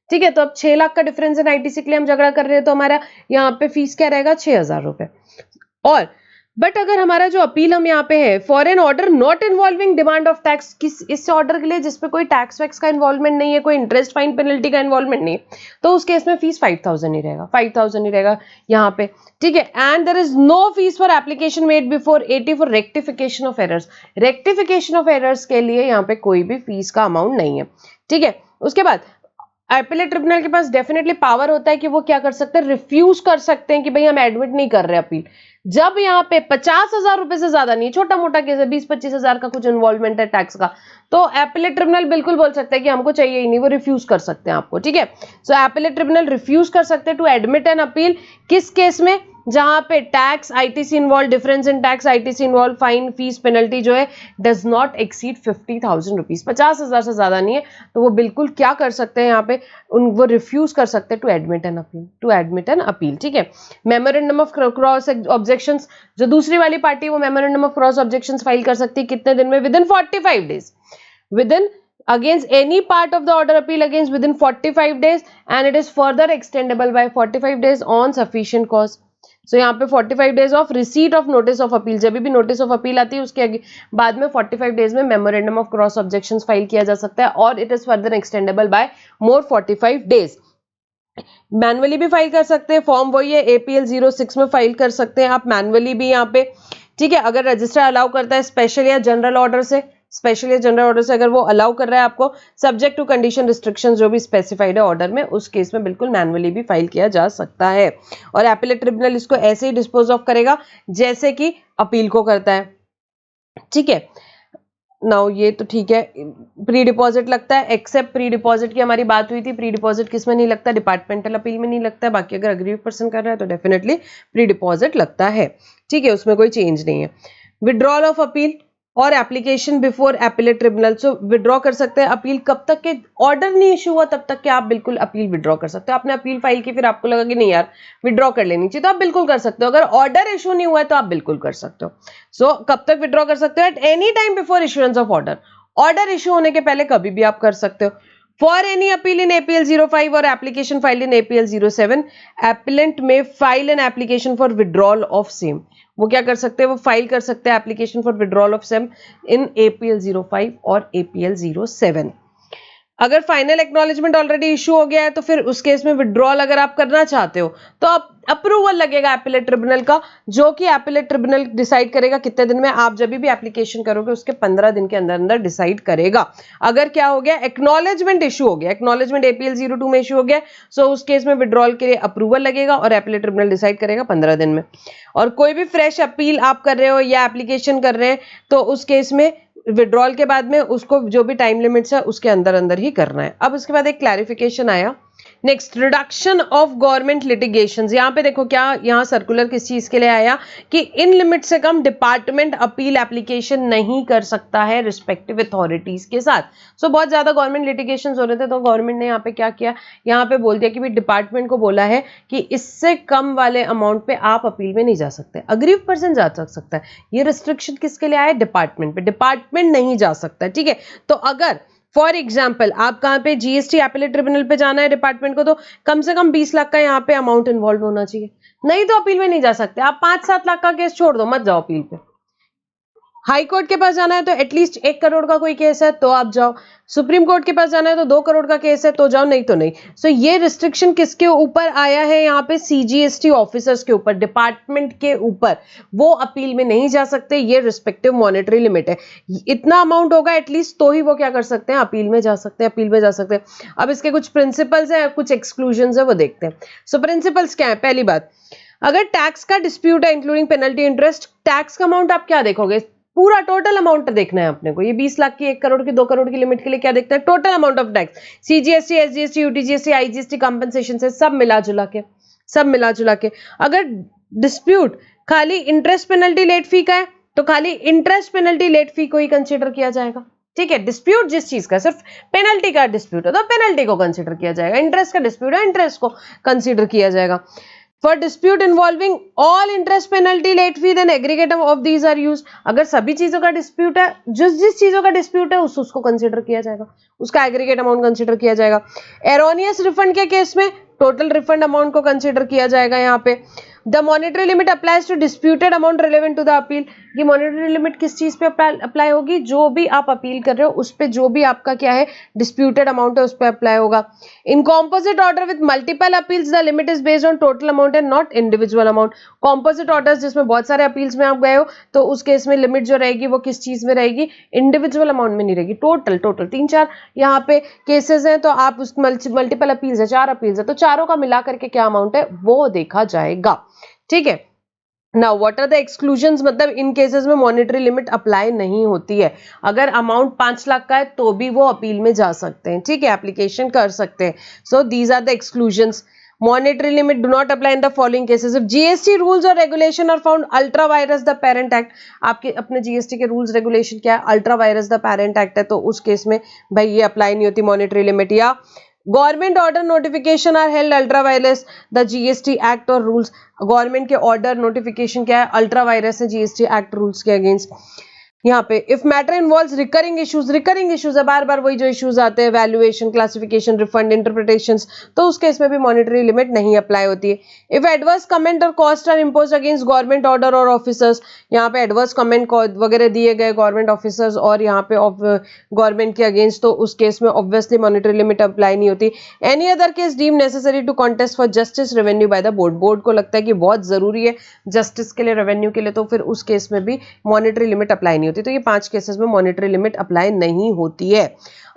ठीक है। तो अब 6 लाख का डिफरेंस इन ITC के लिए हम झगड़ा कर रहे हैं, तो हमारा यहाँ पे फीस क्या रहेगा, 6,000 रुपए। और बट अगर हमारा जो अपील हम यहाँ पे है for an order not involving demand of tax, किस इस ऑर्डर के लिए जिसपे कोई टैक्स वैक्स का इन्वॉल्वमेंट नहीं है, कोई इंटरेस्ट फाइन पेनल्टी का इन्वॉल्वमेंट नहीं है, तो उस केस में फीस 5000 ही रहेगा, 5000 ही रहेगा यहाँ पे, ठीक है। And there is no fees for application made before 80 for rectification of errors, rectification of errors के लिए यहाँ पे कोई भी फीस का अमाउंट नहीं है, ठीक है। उसके बाद एपेलेट ट्रिब्यूनल के पास डेफिनेटली पावर होता है कि वो क्या कर सकते हैं, रिफ्यूज कर सकते हैं कि भाई हम एडमिट नहीं कर रहे अपील। जब यहाँ पे 50,000 रुपए से ज्यादा नहीं, छोटा मोटा केस है, 20-25 हजार का कुछ इन्वॉल्वमेंट है टैक्स का, तो एपेलेट ट्रिब्यूनल बिल्कुल बोल सकते हैं कि हमको चाहिए ही नहीं, वो रिफ्यूज कर सकते हैं आपको, ठीक है। सो एपेलेट ट्रिब्यूनल रिफ्यूज कर सकते हैं टू एडमिट एन अपील, किस केस में, जहां पे tax ITC involve, difference in tax ITC involve, fine fees penalty जो है डज नॉट एक्सीड 50,000 रुपीज, 50,000 से ज्यादा नहीं है, तो वो बिल्कुल क्या कर सकते हैं यहाँ पे, वो रिफ्यूज कर सकते हैं to admit an appeal, to admit an appeal, ठीक है। मेमोरेंडम ऑफ क्रॉस ऑब्जेक्शंस, जो दूसरी वाली पार्टी वो memorandum of cross objections file कर सकती है कितने दिन में, with in 45 days, within against any part of the order appeal against within 45 days and it is further extendable by 45 days on sufficient cause. So यहाँ पे 45 days of receipt of notice of appeal, जब भी notice of appeal आती है उसके बाद में 45 days में memorandum of cross objections file किया जा सकता है और it is further extendable by more 45 days. Manually भी फाइल कर सकते हैं, फॉर्म वही है APL 06 में फाइल कर सकते हैं आप मैनुअली भी यहाँ पे, ठीक है। अगर रजिस्ट्रार अलाउ करता है स्पेशल या जनरल ऑर्डर से, स्पेशल या जनरल ऑर्डर से अगर वो अलाउ कर रहा है आपको, सब्जेक्ट टू कंडीशन रिस्ट्रिक्शंस जो भी स्पेसिफाइड है ऑर्डर में, उस केस में बिल्कुल मैनुअली भी फाइल किया जा सकता है और एपेलेट ट्रिब्यूनल इसको ऐसे ही डिस्पोज ऑफ करेगा जैसे कि अपील को करता है, ठीक है। नाउ ये तो ठीक है, प्री डिपॉजिट लगता है, एक्सेप्ट प्री डिपॉजिट की हमारी बात हुई थी, प्री डिपॉजिट किस में नहीं लगता, डिपार्टमेंटल अपील में नहीं लगता है, बाकी अगर अग्रीव पर्सन कर रहा है तो डेफिनेटली प्री डिपॉजिट लगता है, ठीक है, उसमें कोई चेंज नहीं है। विड्रॉल ऑफ अपील और एप्लीकेशन बिफोर एपेलेट ट्रिब्यूनल, सो विड्रॉ कर सकते हैं अपील कब तक के ऑर्डर नहीं इशू हुआ तब तक के आप बिल्कुल अपील विड्रॉ कर सकते हो। आपने अपील फाइल की फिर आपको लगा कि नहीं यार विड्रॉ कर लेनी चाहिए तो आप बिल्कुल कर सकते हो, अगर ऑर्डर इशू नहीं हुआ है तो आप बिल्कुल कर सकते हो। सो कब तक विड्रॉ कर सकते हो, at any time before issuance of order, order issue होने के पहले कभी भी आप कर सकते हो। For any appeal in APL 05 और application file in APL 07, applicant में file an application for withdrawal of same, वो क्या कर सकते हैं, वो फाइल कर सकते हैं application for withdrawal of same in APL 05 और APL 07। अगर फाइनल एक्नॉलेजमेंट ऑलरेडी इशू हो गया है तो फिर उस केस में विड्रॉल अगर आप करना चाहते हो तो आप अप्रूवल लगेगा एपेलेट ट्रिब्यूनल का, जो कि एपेलेट ट्रिब्यूनल डिसाइड करेगा कितने दिन में, आप जब भी एप्लीकेशन करोगे उसके 15 दिन के अंदर अंदर डिसाइड करेगा। अगर क्या हो गया, एक्नॉलेजमेंट इशू हो गया, एक्नॉलेजमेंट APL 02 में इशू हो गया, सो उस केस में विड्रॉल के लिए अप्रूवल लगेगा और एपेलेट ट्रिब्यूनल डिसाइड करेगा 15 दिन में। और कोई भी फ्रेश अपील आप कर रहे हो या एप्लीकेशन कर रहे हैं तो उस केस में विड्रॉल के बाद में उसको जो भी टाइम लिमिट्स है उसके अंदर अंदर ही करना है। अब उसके बाद एक क्लैरिफिकेशन आया, next reduction of government litigations, यहाँ पे देखो क्या यहाँ सर्कुलर किस चीज के लिए आया कि इन लिमिट से कम डिपार्टमेंट अपील एप्लीकेशन नहीं कर सकता है रिस्पेक्टिव अथॉरिटीज के साथ। सो बहुत ज्यादा गवर्नमेंट लिटिगेशंस हो रहे थे तो गवर्नमेंट ने यहाँ पे क्या किया, यहाँ पे बोल दिया कि भाई डिपार्टमेंट को बोला है कि इससे कम वाले अमाउंट पे आप अपील में नहीं जा सकते, अग्रीव पर्सन जा सकता है। ये रिस्ट्रिक्शन किसके लिए आया, डिपार्टमेंट पे, डिपार्टमेंट नहीं जा सकता, ठीक है। तो अगर फॉर एग्जाम्पल आप कहाँ पे GST एपेलेट ट्रिब्यूनल पे जाना है डिपार्टमेंट को तो कम से कम 20 लाख का यहाँ पे अमाउंट इन्वॉल्व होना चाहिए, नहीं तो अपील में नहीं जा सकते। आप 5-7 लाख का केस छोड़ दो, मत जाओ अपील पे। हाई कोर्ट के पास जाना है तो एटलीस्ट 1 करोड़ का कोई केस है तो आप जाओ, सुप्रीम कोर्ट के पास जाना है तो 2 करोड़ का केस है तो जाओ, नहीं तो नहीं। सो ये रिस्ट्रिक्शन किसके ऊपर आया है, यहाँ पे CGST ऑफिसर्स के ऊपर, डिपार्टमेंट के ऊपर, वो अपील में नहीं जा सकते, ये रिस्पेक्टिव मॉनेटरी लिमिट है, इतना अमाउंट होगा एटलीस्ट तो ही वो क्या कर सकते हैं, अपील में जा सकते हैं, अपील में जा सकते हैं। अब इसके कुछ प्रिंसिपल्स हैं, कुछ एक्सक्लूजन है, वो देखते हैं। सो प्रिंसिपल्स क्या है, पहली बात, अगर टैक्स का डिस्प्यूट है इंक्लूडिंग पेनल्टी इंटरेस्ट, टैक्स का अमाउंट आप क्या देखोगे, पूरा टोटल अमाउंट देखना है अपने को, ये 20 लाख की, 1 करोड़ की, 2 करोड़ की लिमिट के लिए क्या देखते हैं, total amount of tax, CGST SGST UTGST IGST compensation से सब मिला जुला के। अगर डिस्प्यूट खाली इंटरेस्ट पेनल्टी लेट फी का है तो खाली इंटरेस्ट पेनल्टी लेट फी को ही कंसिडर किया जाएगा, ठीक है। डिस्प्यूट जिस चीज का, सिर्फ पेनल्टी का डिस्प्यूट है तो पेनल्टी को कंसिडर किया जाएगा, इंटरेस्ट का डिस्प्यूट है इंटरेस्ट को कंसिडर किया जाएगा। For dispute involving all interest penalty late fee then aggregate of these are used, अगर सभी चीजों का डिस्प्यूट है, जिस चीजों का डिस्प्यूट है उसको कंसीडर किया जाएगा, उसका एग्रीगेट अमाउंट कंसीडर किया जाएगा। एरोनियस रिफंड के केस में टोटल रिफंड अमाउंट को कंसीडर किया जाएगा यहाँ पे। The monetary limit applies to disputed amount relevant to the appeal. ये मॉनेटरी लिमिट किस चीज पे अप्लाई होगी? जो भी आप अपील कर रहे हो उस पे जो भी आपका क्या है डिस्प्यूटेड अमाउंट है उस पे अप्लाई होगा। In composite order with multiple appeals the limit is based on total amount and not individual amount. Composite orders जिसमें बहुत सारे अपील्स में आप गए हो तो उस केस में लिमिट जो रहेगी वो किस चीज में रहेगी? इंडिविजुअल अमाउंट में नहीं रहेगी, टोटल 3-4 यहाँ पे केसेस हैं तो आप उस मल्टीपल अपील्स है, 4 अपील्स है तो चारों का मिला करके क्या अमाउंट है वो देखा जाएगा। ठीक है, now what are the exclusions, मतलब इन केसेस में मॉनेटरी लिमिट अप्लाई नहीं होती है। अगर अमाउंट 5 लाख का है तो भी वो अपील में जा सकते हैं, ठीक है, एप्लीकेशन कर सकते हैं। So these are the exclusions. Monetary limit do not apply in the following cases. If GST rules or regulation are found ultra virus the parent act, आपके अपने GST के rules regulation क्या है? ultra virus the parent act है तो उस case में भाई ये अप्लाई नहीं होती monetary limit। या government order notification are held ultra vires the GST act और रूल्स, गवर्नमेंट के ऑर्डर नोटिफिकेशन क्या है? अल्ट्रा वायरस है जीएसटी एक्ट रूल्स के अगेंस्ट। यहाँ पे if matter involves recurring issues है, बार बार वही जो इश्यूज आते हैं, वैल्यूएशन, क्लासिफिकेशन, रिफंड, इंटरप्रिटेशंस, तो उस केस में भी मॉनेटरी लिमिट नहीं अप्लाई होती है। इफ एडवर्स कमेंट और cost are impose against government order और ऑफिसर्स, यहाँ पे एडवर्स कमेंट वगैरह दिए गए गवर्नमेंट ऑफिसर्स और यहाँ पे गवर्नमेंट के अगेंस्ट, तो उस केस में ऑब्वियसली मॉनेटरी लिमिट अप्लाई नहीं होती। Any other case deem necessary to contest for justice revenue by the board, board को लगता है कि बहुत जरूरी है जस्टिस के लिए, रेवेन्यू के लिए, तो फिर उस केस में भी मॉनेटरी लिमिट अप्लाई नहीं होती। तो ये 5 केसेस में मॉनेटरी लिमिट अप्लाई नहीं होती है।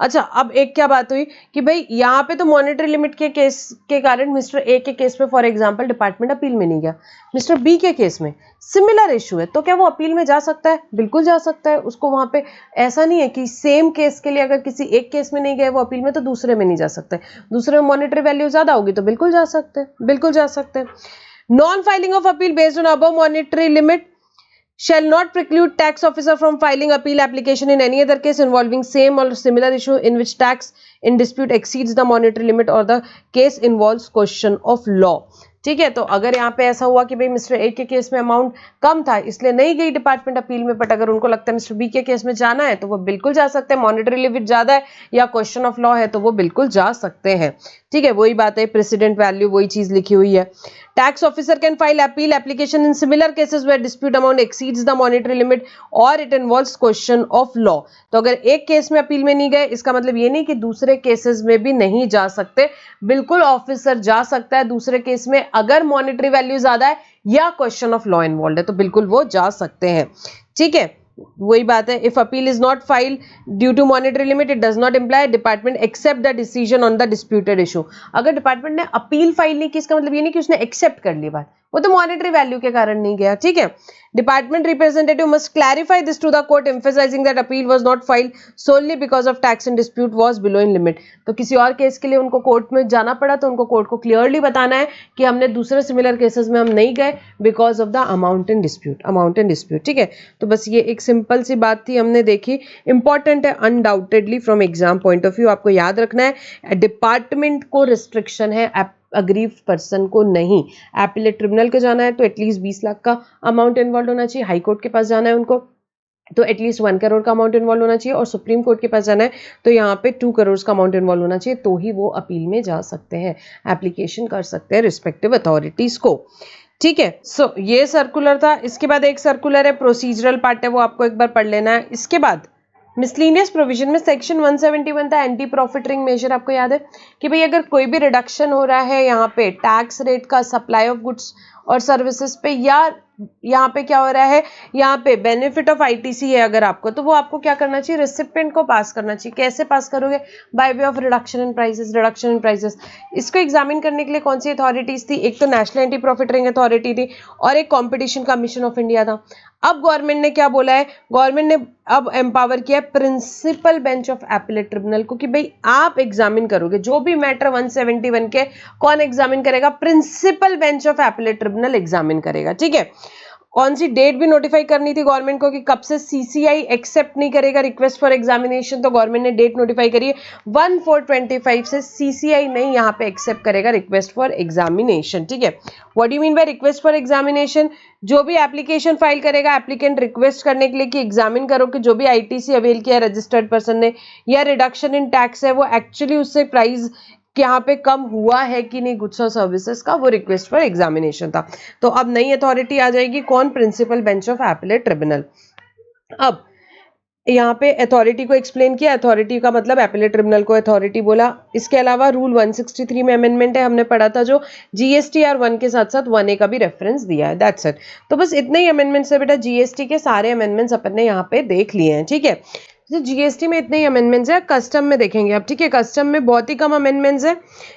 अच्छा, अब एक क्या बात हुई कि भाई यहाँ पे तो मॉनेटरी लिमिट के केस के कारण मिस्टर ए के केस में फॉर एग्जांपल डिपार्टमेंट अपील में नहीं गया, मिस्टर बी के केस में सिमिलर इशू है तो क्या वो अपील में जा सकता है? बिल्कुल जा सकता है। उसको वहां पे ऐसा नहीं है कि सेम केस के लिए अगर किसी एक केस में नहीं गए वो अपील में तो दूसरे में नहीं जा सकते, दूसरे में मॉनेटरी वैल्यू ज्यादा होगी तो बिल्कुल जा सकते हैं, बिल्कुल जा सकते हैं। Non filing of appeal based on above monetary limit shall not preclude tax officer from filing appeal application in any other case involving same or similar issue in which tax in dispute exceeds the monetary limit or the case involves question of law। ठीक है, तो अगर यहाँ पे ऐसा हुआ कि भाई मिस्टर ए के केस में अमाउंट कम था इसलिए नहीं गई डिपार्टमेंट अपील में, बट अगर उनको लगता है मिस्टर बी के केस में जाना है तो वो बिल्कुल जा सकते हैं, मॉनेटरी लिमिट ज्यादा है या क्वेश्चन ऑफ लॉ है तो वो बिल्कुल जा सकते हैं। ठीक है, वही बात है, प्रेसिडेंट वैल्यू वही चीज लिखी हुई है। Tax officer can file appeal application in similar cases where dispute amount exceeds the monetary limit और it involves question of law. तो अगर एक केस में अपील में नहीं गए इसका मतलब ये नहीं कि दूसरे केसेस में भी नहीं जा सकते, बिल्कुल ऑफिसर जा सकता है दूसरे केस में अगर मॉनेटरी वैल्यू ज्यादा है या क्वेश्चन ऑफ लॉ इन्वॉल्व है तो बिल्कुल वो जा सकते हैं। ठीक है, वही बात है, if appeal is not file due to monetary limit it does not imply department accept the decision on the disputed issue. अगर डिपार्टमेंट ने अपील फाइल नहीं की इसका मतलब ये नहीं कि उसने एक्सेप्ट कर ली बात, वो तो मॉनेटरी वैल्यू के कारण नहीं गया। ठीक है, department representative must clarify this to the court emphasising that appeal was not filed solely because of tax and dispute was below in limit. तो किसी और केस के लिए उनको कोर्ट में जाना पड़ा तो उनको कोर्ट को क्लियरली बताना है कि हमने दूसरे सिमिलर केसेस में हम नहीं गए because of the amount and dispute. ठीक है, तो बस ये एक सिंपल सी बात थी हमने देखी, इंपॉर्टेंट है undoubtedly from exam point of view, आपको याद रखना है डिपार्टमेंट को रिस्ट्रिक्शन है अग्रीव पर्सन को नहीं। एपिलेट ट्रिब्यूनल के जाना है तो एटलीस्ट 20 लाख का अमाउंट इन्वॉल्व होना चाहिए, हाई कोर्ट के पास जाना है उनको तो एटलीस्ट 1 करोड़ का अमाउंट इन्वॉल्व होना चाहिए और सुप्रीम कोर्ट के पास जाना है तो यहाँ पे 2 करोड़ का अमाउंट इन्वॉल्व होना चाहिए तो ही वो अपील में जा सकते हैं, एप्लीकेशन कर सकते हैं रिस्पेक्टिव अथॉरिटीज को। ठीक है, सो ये सर्कुलर था। इसके बाद एक सर्कुलर है, प्रोसीजरल पार्ट है, वो आपको एक बार पढ़ लेना है। इसके बाद मिसलिनियस प्रोविजन में सेक्शन 171 था एंटी प्रॉफिटरिंग मेजर। आपको याद है कि भाई अगर कोई भी रिडक्शन हो रहा है यहाँ पे टैक्स रेट का सप्लाई ऑफ गुड्स और सर्विसेज पे, या यहाँ पे क्या हो रहा है, यहाँ पे बेनिफिट ऑफ आईटीसी है अगर आपको, तो वो आपको क्या करना चाहिए, रेसिपिएंट को पास करना चाहिए। कैसे पास करोगे? By way of reduction in prices. इसको एग्जामिन करने के लिए कौन सी अथॉरिटीज थी? एक तो नेशनल एंटी प्रॉफिटरिंग अथॉरिटी थी और एक कॉम्पिटिशन कमीशन ऑफ इंडिया था। अब गवर्नमेंट ने क्या बोला है, गवर्नमेंट ने अब एम्पावर किया principal bench of appellate tribunal को कि भाई आप एग्जामिन करोगे जो भी मैटर 171 के, कौन एग्जामिन करेगा? Principal bench of appellate tribunal examine करेगा। ठीक है, कौन सी डेट भी नोटिफाई करनी थी गवर्नमेंट को कि कब से सीसीआई एक्सेप्ट नहीं करेगा रिक्वेस्ट फॉर एग्जामिनेशन, तो गवर्नमेंट ने डेट नोटिफाई करी है 1/4/25 से सीसीआई नहीं यहाँ पे एक्सेप्ट करेगा रिक्वेस्ट फॉर एग्जामिनेशन। ठीक है, what do mean by request for examination? जो भी एप्लीकेशन फाइल करेगा एप्लीकेंट रिक्वेस्ट करने के लिए कि एग्जामिन करो कि जो भी आईटीसी अवेल किया रजिस्टर्ड पर्सन ने या रिडक्शन इन टैक्स है वो एक्चुअली उससे प्राइस कि यहाँ पे कम हुआ है कि नहीं गुड्स और सर्विसेज का, वो रिक्वेस्ट फॉर एग्जामिनेशन था। तो अब नई अथॉरिटी आ जाएगी, कौन? Principal bench of appellate tribunal. अब यहाँ पे अथॉरिटी को एक्सप्लेन किया, अथॉरिटी का मतलब एपेलेट ट्रिब्यूनल को अथॉरिटी बोला। इसके अलावा रूल 163 में अमेंडमेंट है, हमने पढ़ा था, जो जीएसटीआर 1 के साथ साथ 1A का भी रेफरेंस दिया है। That's it. तो बस इतने ही अमेंडमेंट्स है बेटा, जीएसटी के सारे अमेंडमेंट्स अपन ने यहाँ पे देख लिए हैं, ठीक है। तो जीएसटी में इतने ही अमेंडमेंट्स है, कस्टम में देखेंगे अब, ठीक है। कस्टम में बहुत ही कम अमेंडमेंट्स है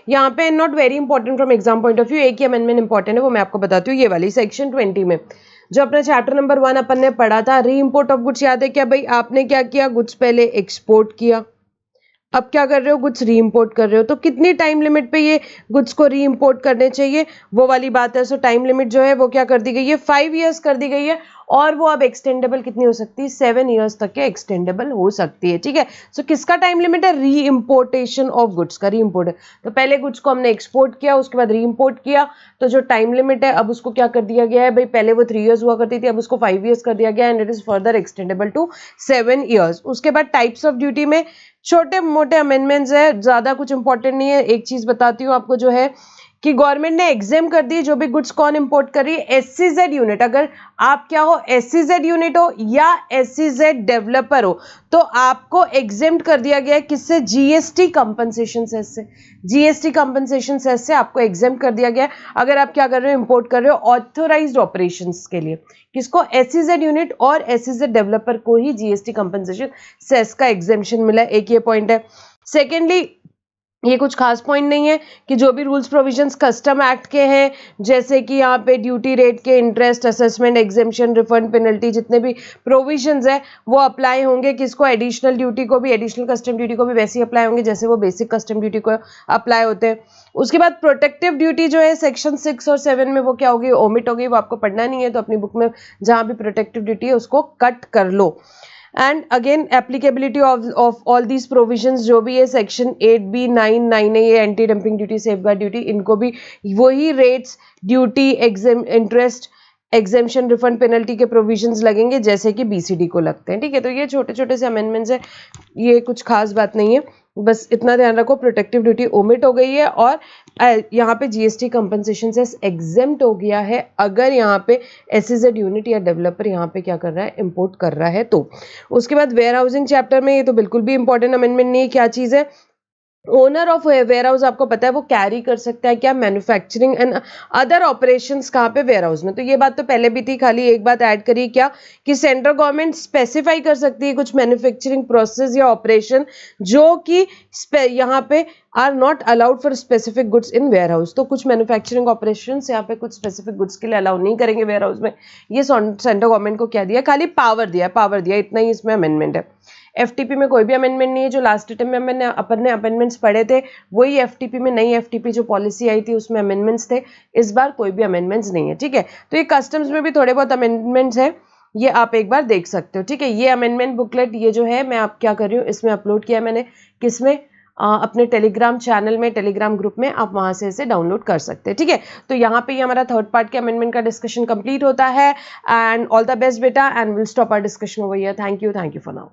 यहाँ पे, not very important from exam point of view. एक ही अमेंडमेंट इंपॉर्टेंट है, वो मैं आपको बताती हूँ, ये वाली सेक्शन 20 में, जो अपना चैप्टर नंबर 1 अपन ने पढ़ा था, री इम्पोर्ट ऑफ गुड्स। याद है क्या भाई? आपने क्या किया, गुड्स पहले एक्सपोर्ट किया, अब क्या कर रहे हो, गुड्स री इम्पोर्ट कर रहे हो, तो कितनी टाइम लिमिट पे ये गुड्स को री इम्पोर्ट करने चाहिए, वो वाली बात है। सो टाइम लिमिट जो है वो क्या कर दी गई है, 5 ईयर्स कर दी गई है, और वो अब एक्सटेंडेबल कितनी हो सकती है, 7 ईयर्स तक के एक्सटेंडेबल हो सकती है, ठीक है। सो किसका टाइम लिमिट है, री इम्पोर्टेशन ऑफ गुड्स का, री इम्पोर्ट है। तो पहले गुड्स को हमने एक्सपोर्ट किया, उसके बाद री इम्पोर्ट किया, तो जो टाइम लिमिट है अब उसको क्या कर दिया गया है भाई, पहले वो 3 ईयर्स हुआ करती थी, अब उसको 5 ईयर्स कर दिया गया, and it is further extendable to 7 years. उसके बाद टाइप्स ऑफ ड्यूटी में छोटे मोटे अमेंडमेंट्स है, ज्यादा कुछ इंपॉर्टेंट नहीं है। एक चीज बताती हूँ आपको, जो है कि गवर्नमेंट ने एग्जेम कर दी जो भी गुड्स कौन इंपोर्ट कर रही है, एससीजेड यूनिट। अगर आप क्या हो, एससीजेड यूनिट हो या एससीजेड डेवलपर हो, तो आपको एग्जेम्प्ट कर दिया गया है किससे, जीएसटी कंपनसेशन सेस से। जीएसटी कंपनसेशन सेस से आपको एग्जेम्प्ट कर दिया गया है अगर आप क्या कर रहे हो, इंपोर्ट कर रहे हो ऑथोराइज्ड ऑपरेशंस के लिए। किसको, एससीजेड यूनिट और एससीजेड डेवलपर को ही जीएसटी कंपनसेशन सेस का एग्जेम्पशन मिला है। एक ये पॉइंट है। सेकेंडली, ये कुछ खास पॉइंट नहीं है कि जो भी रूल्स प्रोविजंस कस्टम एक्ट के हैं, जैसे कि यहाँ पे ड्यूटी रेट के, interest, assessment, exemption, refund, penalty, जितने भी प्रोविजंस है वो अप्लाई होंगे किसको, एडिशनल ड्यूटी को भी, एडिशनल कस्टम ड्यूटी को भी वैसे ही अप्लाई होंगे जैसे वो बेसिक कस्टम ड्यूटी को अप्लाई होते हैं। उसके बाद प्रोटेक्टिव ड्यूटी जो है सेक्शन 6 और 7 में, वो क्या होगी, ओमिट होगी, वो आपको पढ़ना नहीं है, तो अपनी बुक में जहाँ भी प्रोटेक्टिव ड्यूटी है उसको कट कर लो। And again applicability of all these provisions, जो भी है सेक्शन 8B 9 है, ये anti dumping duty, safeguard duty, इनको भी वही rates, duty, interest, exemption, refund, penalty के प्रोविजंस लगेंगे जैसे कि बीसीडी को लगते हैं, ठीक है। तो ये छोटे छोटे से अमेंडमेंट्स है, ये कुछ खास बात नहीं है, बस इतना ध्यान रखो, प्रोटेक्टिव ड्यूटी ओमिट हो गई है, और यहाँ पे जीएसटी कंपनसेशन से एग्जेम्प्ट हो गया है अगर यहाँ पे एसईजेड यूनिट या डेवलपर यहाँ पे क्या कर रहा है, इंपोर्ट कर रहा है तो। उसके बाद वेयर हाउसिंग चैप्टर में, ये तो बिल्कुल भी इंपॉर्टेंट अमेंडमेंट नहीं है। क्या चीज़ है, ओनर ऑफ वेयर हाउस आपको पता है वो कैरी कर सकता है क्या, मैन्युफैक्चरिंग एंड अदर ऑपरेशंस कहाँ पे, वेयर हाउस में। तो ये बात तो पहले भी थी, खाली एक बात ऐड करी क्या, कि सेंट्रल गवर्नमेंट स्पेसिफाई कर सकती है कुछ मैन्युफैक्चरिंग प्रोसेस या ऑपरेशन जो कि यहाँ पे are not allowed for specific goods in warehouse. तो कुछ मैन्युफैक्चरिंग ऑपरेशंस यहाँ पे कुछ स्पेसिफिक गुड्स के लिए अलाउ नहीं करेंगे वेयर हाउस में। ये सेंट्रल गवर्नमेंट को क्या दिया, खाली पावर दिया, इतना ही इसमें अमेंडमेंट है। एफटीपी में कोई भी अमेंडमेंट नहीं है, जो लास्ट टाइम में अपन ने अमेंडमेंट्स पढ़े थे वही एफटीपी में, नई एफटीपी जो पॉलिसी आई थी उसमें अमेंडमेंट्स थे, इस बार कोई भी अमेंडमेंट्स नहीं है, ठीक है। तो ये कस्टम्स में भी थोड़े बहुत अमेंडमेंट्स है, ये आप एक बार देख सकते हो, ठीक है। ये अमेंडमेंट बुकलेट, ये जो है मैं आप क्या कर रही हूँ, इसमें अपलोड किया मैंने, किसमें, अपने टेलीग्राम चैनल में, टेलीग्राम ग्रुप में, आप वहां से इसे डाउनलोड कर सकते हैं, ठीक है। तो यहाँ पे ये हमारा थर्ड पार्ट के अमेंडमेंट का डिस्कशन कंप्लीट होता है, एंड ऑल द बेस्ट बेटा, and will stop our discussion over here. Thank you for now.